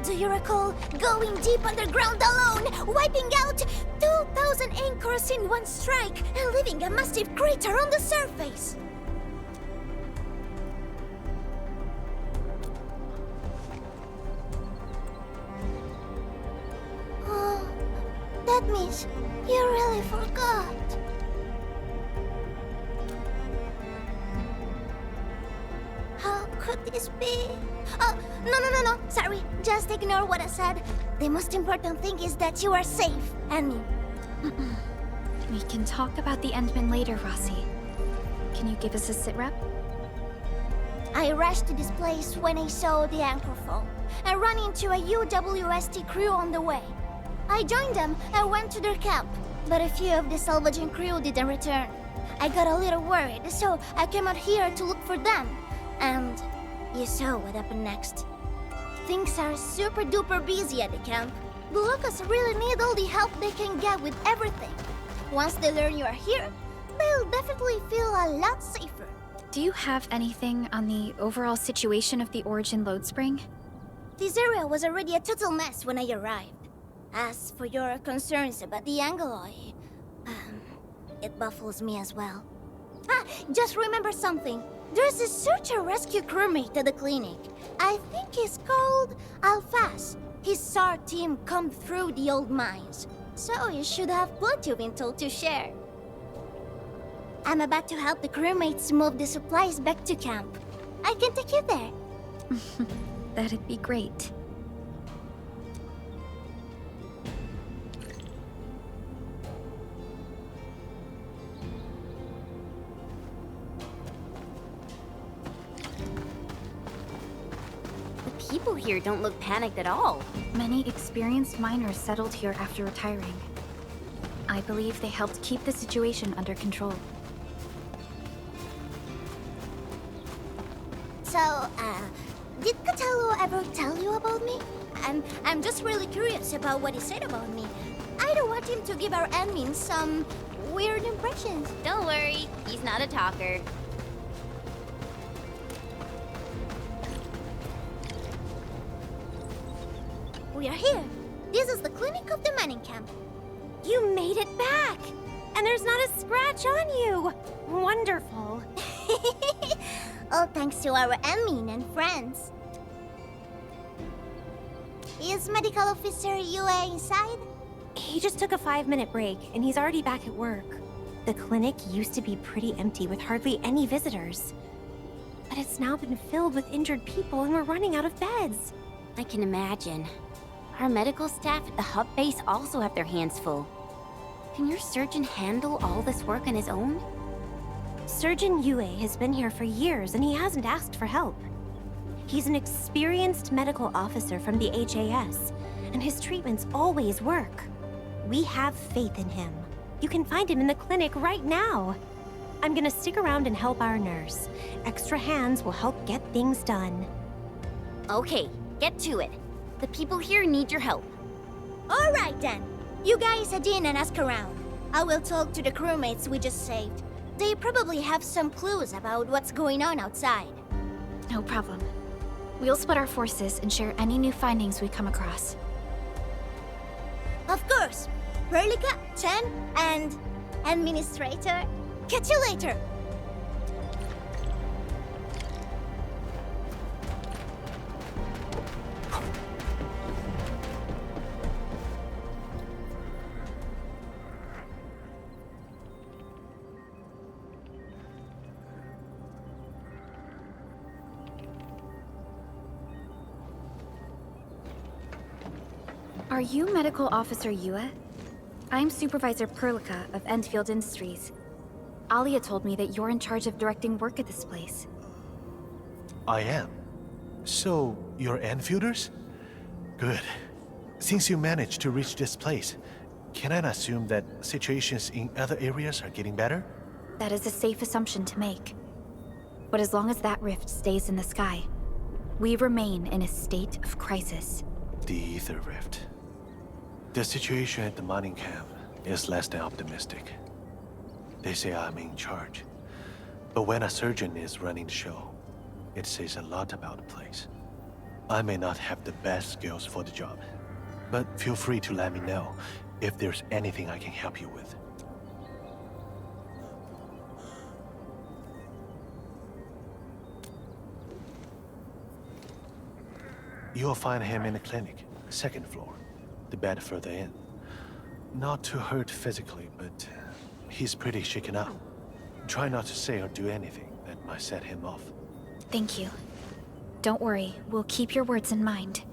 Do you recall going deep underground alone, wiping out 2,000 anchors in one strike, and leaving a massive crater on the surface? Oh, that means you really forgot. How could this be? Oh, no. Sorry, just ignore what I said. The most important thing is that you are safe, Annie. We can talk about the Endman later, Rossi. Can you give us a sit rep? I rushed to this place when I saw the anchor fall. I ran into a UWST crew on the way. I joined them and went to their camp, but a few of the salvaging crew didn't return. I got a little worried, so I came out here to look for them. And you saw what happened next. Things are super duper busy at the camp. The locals really need all the help they can get with everything. Once they learn you are here, they'll definitely feel a lot safer. Do you have anything on the overall situation of the Origin load spring? This area was already a total mess when I arrived. As for your concerns about the Angeloi, it baffles me as well. Just remember something. There's a search and rescue crewmate at the clinic. I think he's called Alphas. His SAR team combed through the old mines, so you should have plenty of intel to share. I'm about to help the crewmates move the supplies back to camp. I can take you there. That'd be great. People here don't look panicked at all. Many experienced miners settled here after retiring. I believe they helped keep the situation under control. So, did Catello ever tell you about me? I'm just really curious about what he said about me. I don't want him to give our admin some weird impressions. Don't worry, he's not a talker. We are here. This is the clinic of the mining camp. You made it back! And there's not a scratch on you! Wonderful. All thanks to our admin and friends. Is Medical Officer UA inside? He just took a 5-minute break, and he's already back at work. The clinic used to be pretty empty with hardly any visitors. But it's now been filled with injured people, and we're running out of beds. I can imagine. Our medical staff at the hub base also have their hands full. Can your surgeon handle all this work on his own? Surgeon Yue has been here for years, and he hasn't asked for help. He's an experienced medical officer from the HAS, and his treatments always work. We have faith in him. You can find him in the clinic right now. I'm gonna stick around and help our nurse. Extra hands will help get things done. Okay, get to it. The people here need your help. All right then. You guys head in and ask around. I will talk to the crewmates we just saved. They probably have some clues about what's going on outside. No problem. We'll split our forces and share any new findings we come across. Of course. Perlica, Chen, and Administrator. Catch you later. Are you Medical Officer Yue? I'm Supervisor Perlica of Endfield Industries. Alia told me that you're in charge of directing work at this place. I am. So, you're Enfielders? Good. Since you managed to reach this place, can I assume that situations in other areas are getting better? That is a safe assumption to make. But as long as that rift stays in the sky, we remain in a state of crisis. The Ether Rift. The situation at the mining camp is less than optimistic. They say I'm in charge. But when a surgeon is running the show, it says a lot about the place. I may not have the best skills for the job, but feel free to let me know if there's anything I can help you with. You'll find him in the clinic, second floor, the bed further in. Not too hurt physically, but he's pretty shaken up. Try not to say or do anything that might set him off. Thank you. Don't worry, we'll keep your words in mind.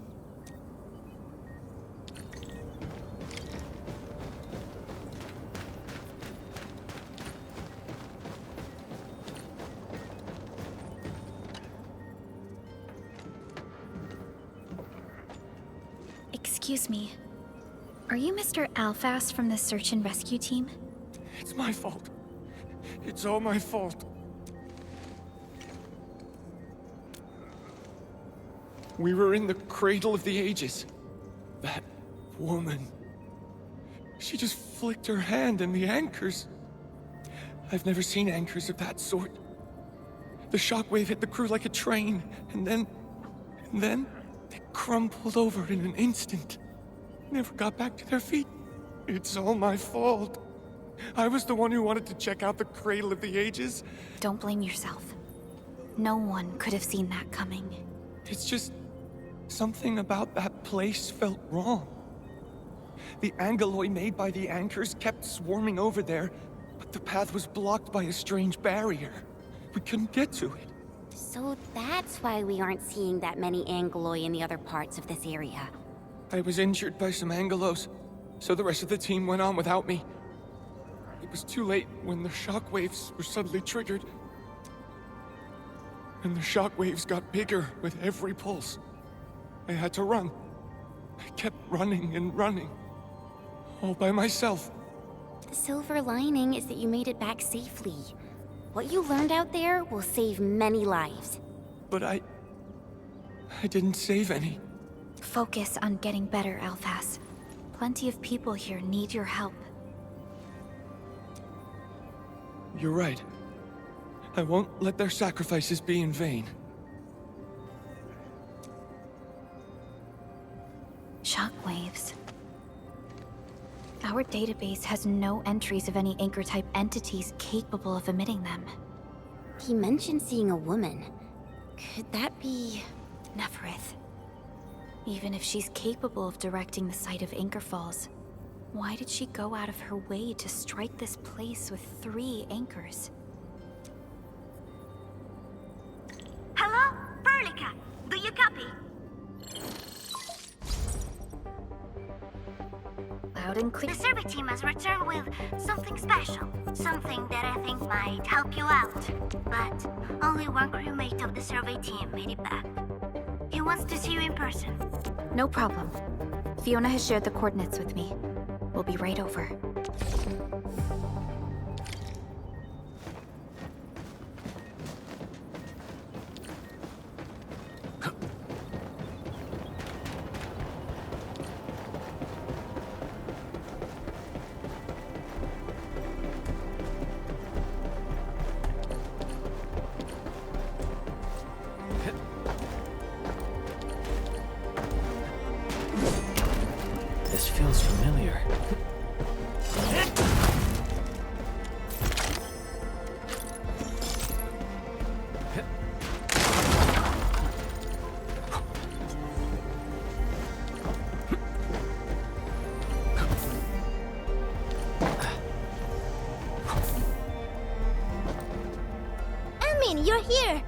Excuse me. Are you Mr. Alphas from the search and rescue team? It's my fault. It's all my fault. We were in the cradle of the ages. That woman. She just flicked her hand and the anchors. I've never seen anchors of that sort. The shockwave hit the crew like a train, and then they crumpled over in an instant. Never got back to their feet. It's all my fault. I was the one who wanted to check out the cradle of the ages. Don't blame yourself. No one could have seen that coming. It's just something about that place felt wrong. The angeloi made by the anchors kept swarming over there, but the path was blocked by a strange barrier. We couldn't get to it. So that's why we aren't seeing that many angeloi in the other parts of this area. I was injured by some angelos, so the rest of the team went on without me. It was too late when the shockwaves were suddenly triggered. And the shockwaves got bigger with every pulse. I had to run. I kept running and running. All by myself. The silver lining is that you made it back safely. What you learned out there will save many lives. But I didn't save any. Focus on getting better, Alphas. Plenty of people here need your help. You're right. I won't let their sacrifices be in vain. Shockwaves. Our database has no entries of any anchor-type entities capable of emitting them. He mentioned seeing a woman. Could that be... Neferith? Even if she's capable of directing the site of anchor falls, why did she go out of her way to strike this place with 3 anchors? Hello? Perlica, do you copy? Loud and clear. The survey team has returned with something special. Something that I think might help you out. But only one crewmate of the survey team made it back. He wants to see you in person. No problem. Fiona has shared the coordinates with me. We'll be right over. admin, you're here!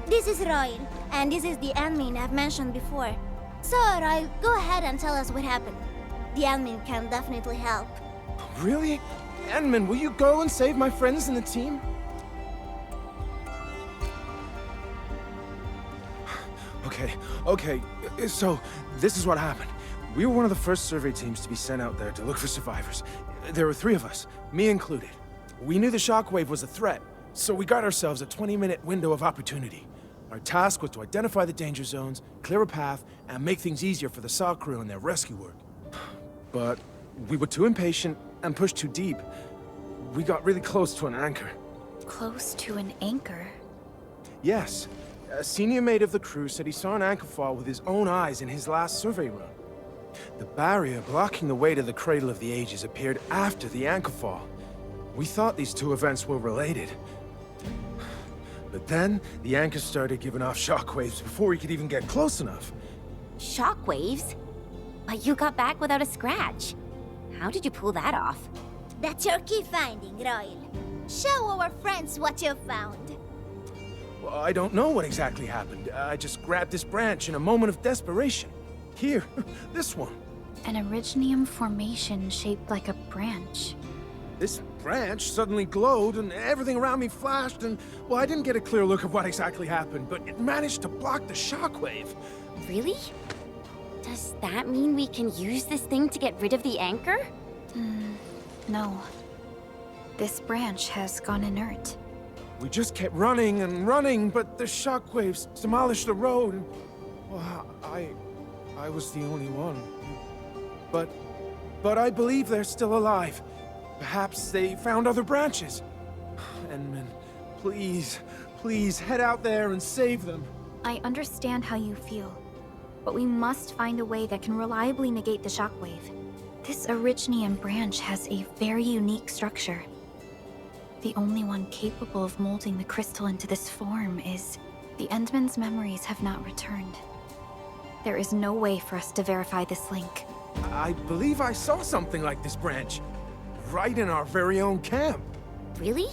This is Royal, and this is the admin I've mentioned before. So, Royal, go ahead and tell us what happened. The admin can definitely help. Really? Admin, will you go and save my friends and the team? Okay, so this is what happened. We were one of the first survey teams to be sent out there to look for survivors. There were 3 of us, me included. We knew the shockwave was a threat, so we got ourselves a 20-minute window of opportunity. Our task was to identify the danger zones, clear a path, and make things easier for the SAW crew and their rescue work. But we were too impatient and pushed too deep. We got really close to an anchor. Close to an anchor? Yes. A senior mate of the crew said he saw an anchor fall with his own eyes in his last survey run. The barrier blocking the way to the Cradle of the Ages appeared after the anchor fall. We thought these 2 events were related. But then, the anchor started giving off shockwaves before we could even get close enough. Shockwaves? But you got back without a scratch. How did you pull that off? That's your key finding, Royal. Show our friends what you found. Well, I don't know what exactly happened. I just grabbed this branch in a moment of desperation. Here, this one. An Originium formation shaped like a branch. This branch suddenly glowed and everything around me flashed and, well, I didn't get a clear look at what exactly happened, but it managed to block the shockwave. Really? Does that mean we can use this thing to get rid of the anchor? No. This branch has gone inert. We just kept running and running, but the shockwaves demolished the road and, well, I was the only one. But I believe they're still alive. Perhaps they found other branches. Enman, please head out there and save them. I understand how you feel, but we must find a way that can reliably negate the shockwave. This Originium branch has a very unique structure. The only one capable of molding the crystal into this form is... The Endman's memories have not returned. There is no way for us to verify this link. I believe I saw something like this branch. Right in our very own camp. Really?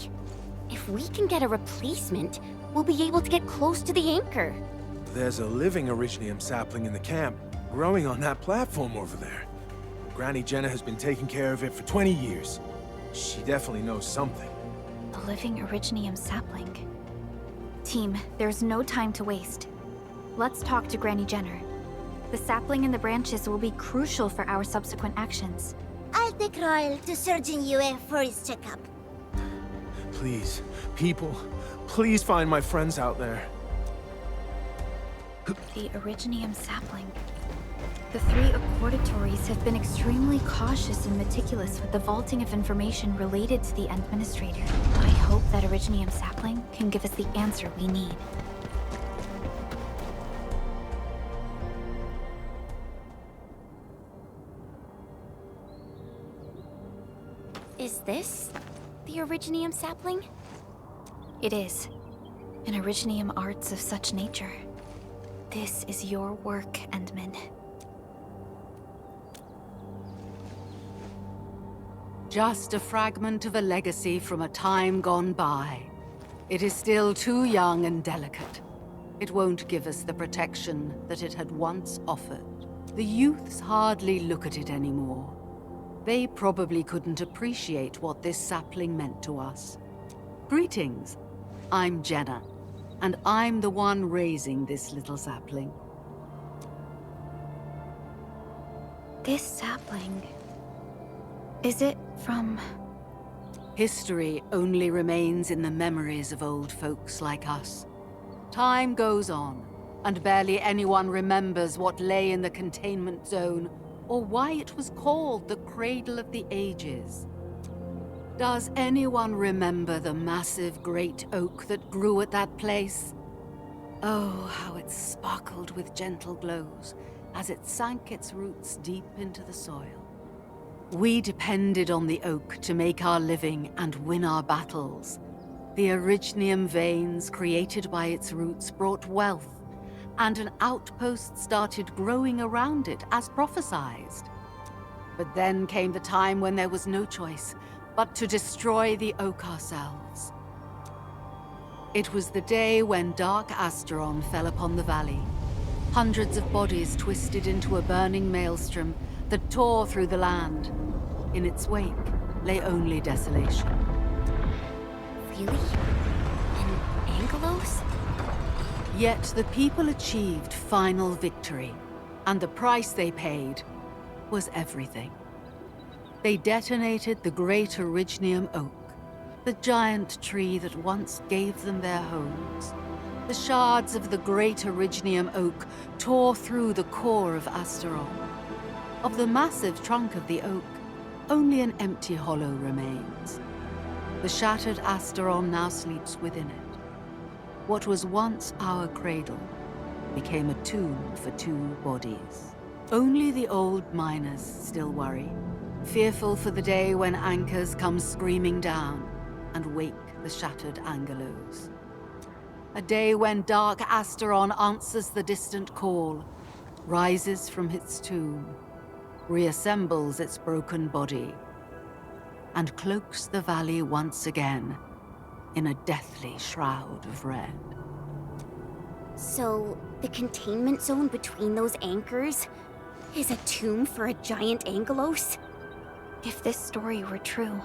If we can get a replacement, we'll be able to get close to the anchor. There's a living Originium sapling in the camp, growing on that platform over there. Granny Jenna has been taking care of it for 20 years. She definitely knows something. A living Originium sapling. Team, there's no time to waste. Let's talk to Granny Jenner. The sapling and the branches will be crucial for our subsequent actions. I'll take Royal to Surgeon Yue for his checkup. Please, people, please find my friends out there. The Originium sapling. The 3 accordatories have been extremely cautious and meticulous with the vaulting of information related to the Administrator. I hope that Originium sapling can give us the answer we need. Is this the Originium sapling? It is. An Originium arts of such nature. This is your work, Endman. Just a fragment of a legacy from a time gone by. It is still too young and delicate. It won't give us the protection that it had once offered. The youths hardly look at it anymore. They probably couldn't appreciate what this sapling meant to us. Greetings. I'm Jenna, and I'm the one raising this little sapling. This sapling... is it from... History only remains in the memories of old folks like us. Time goes on, and barely anyone remembers what lay in the containment zone or why it was called the Cradle of the Ages. Does anyone remember the massive great oak that grew at that place? Oh, how it sparkled with gentle glows as it sank its roots deep into the soil. We depended on the oak to make our living and win our battles. The Originium veins created by its roots brought wealth, and an outpost started growing around it as prophesied. But then came the time when there was no choice but to destroy the oak ourselves. It was the day when dark Asteron fell upon the valley. Hundreds of bodies twisted into a burning maelstrom that tore through the land. In its wake lay only desolation. Really? And Angelos? Yet the people achieved final victory, and the price they paid was everything. They detonated the great Originium oak, the giant tree that once gave them their homes. The shards of the great Originium oak tore through the core of Asteron. Of the massive trunk of the oak, only an empty hollow remains. The shattered Asteron now sleeps within it. What was once our cradle became a tomb for 2 bodies. Only the old miners still worry, fearful for the day when anchors come screaming down and wake the shattered Angelos. A day when dark Asteron answers the distant call, rises from its tomb, reassembles its broken body, and cloaks the valley once again in a deathly shroud of red. So, the containment zone between those anchors is a tomb for a giant Angelos? If this story were true,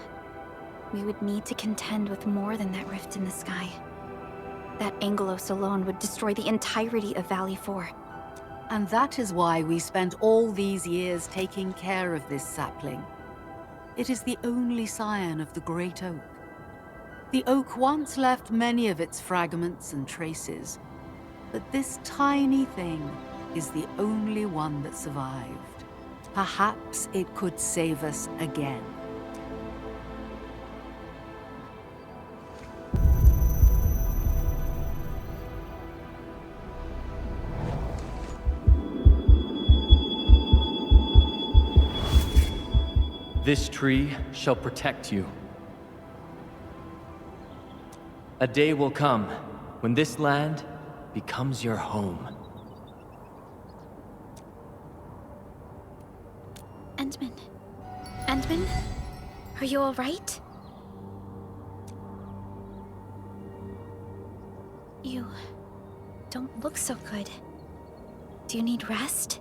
we would need to contend with more than that rift in the sky. That Angelos alone would destroy the entirety of Valley 4. And that is why we spent all these years taking care of this sapling. It is the only scion of the Great Oak. The oak once left many of its fragments and traces, but this tiny thing is the only one that survived. Perhaps it could save us again. This tree shall protect you. A day will come when this land becomes your home. Endman? Endman? Are you all right? You don't look so good. Do you need rest?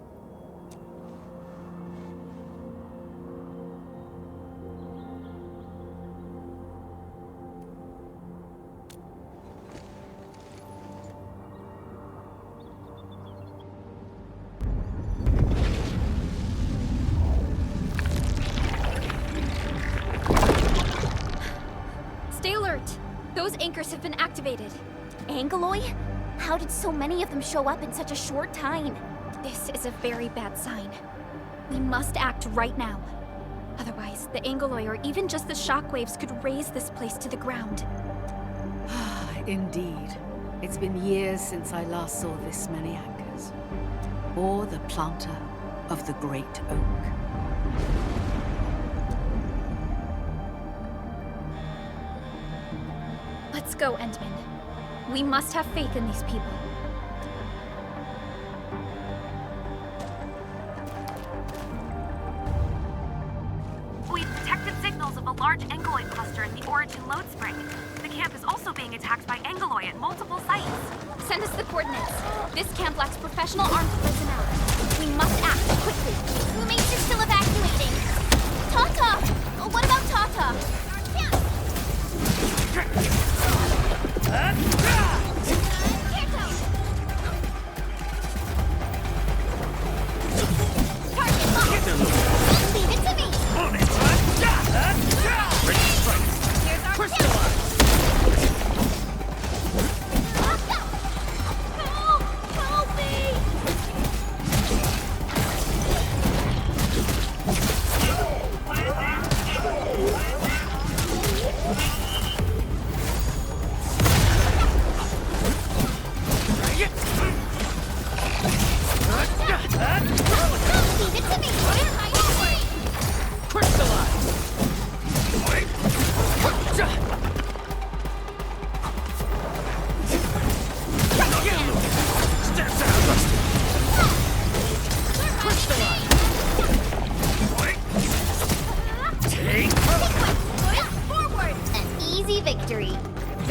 Those anchors have been activated. Angeloi? How did so many of them show up in such a short time? This is a very bad sign. We must act right now. Otherwise, the Angeloi or even just the shockwaves could raze this place to the ground. Indeed. It's been years since I last saw this many anchors. Or the planter of the Great Oak. Let's go, Endman. We must have faith in these people. We've detected signals of a large Angeloid cluster in the Origin load spring. The camp is also being attacked by Angeloi at multiple sites. Send us the coordinates. This camp lacks professional armed personnel. We must act quickly. Roommates are still evacuating. Tata! Oh, what about Tata? Leave it to me! On it! Ready to strike! Crystallize! Help me! Leave it to me! An easy victory.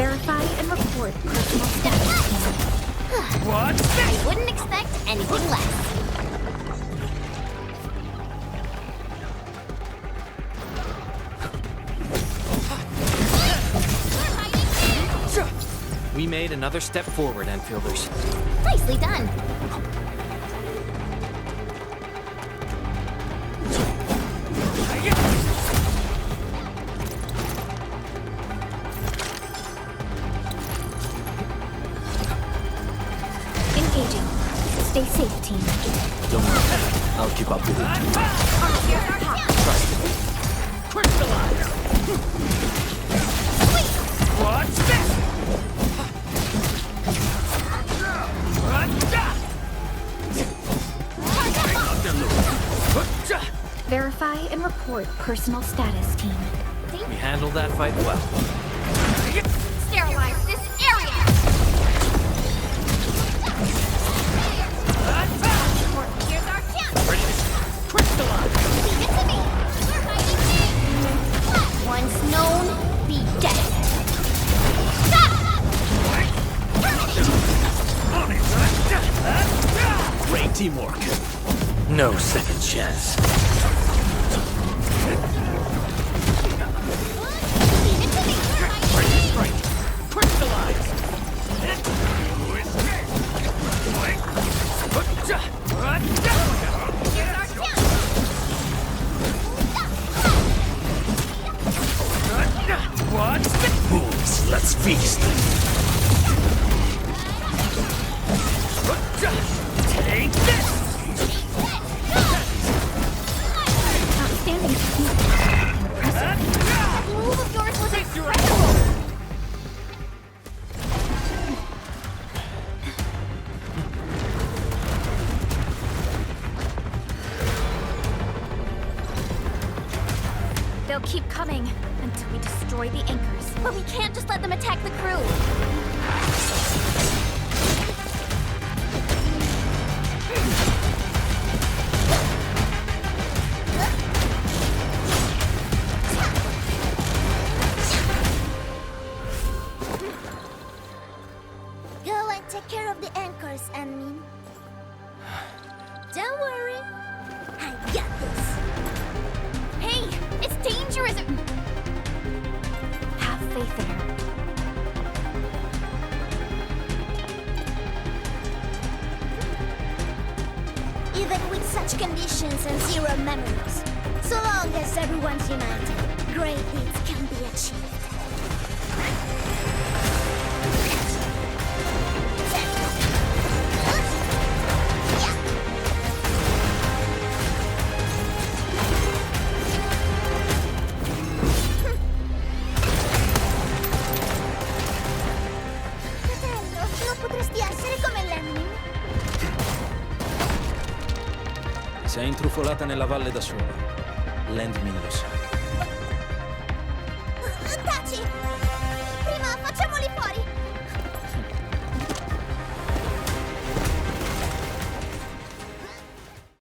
Verify and report personal status. What? I wouldn't expect anything less. We made another step forward, Enfielders. Nicely done. Engaging. Stay safe, team. Don't worry. I'll keep up with it. Trust me. Crystallize! Watch this! Verify and report personal status, team. We handled that fight well. Sterilize this area! Here's our chance! Ready to crystallize! Leave it to me! We're fighting Once known, be dead. Great teamwork. No second chance. Ready to strike! Crystallize! What? Moves, let's feast. Take this! Outstanding. The move of yours was incredible! They'll keep coming until we destroy the anchors. But we can't just let them attack the crew! Go and take care of the anchors, Anmin. Don't worry. I got this. Hey, it's dangerous. Have faith in her. Even with such conditions and zero memories, so long as everyone's united, great deeds can be achieved. Fratello, non potresti essere come Lemmy? Si è intrufolata nella valle da sola. Landmin lo sa.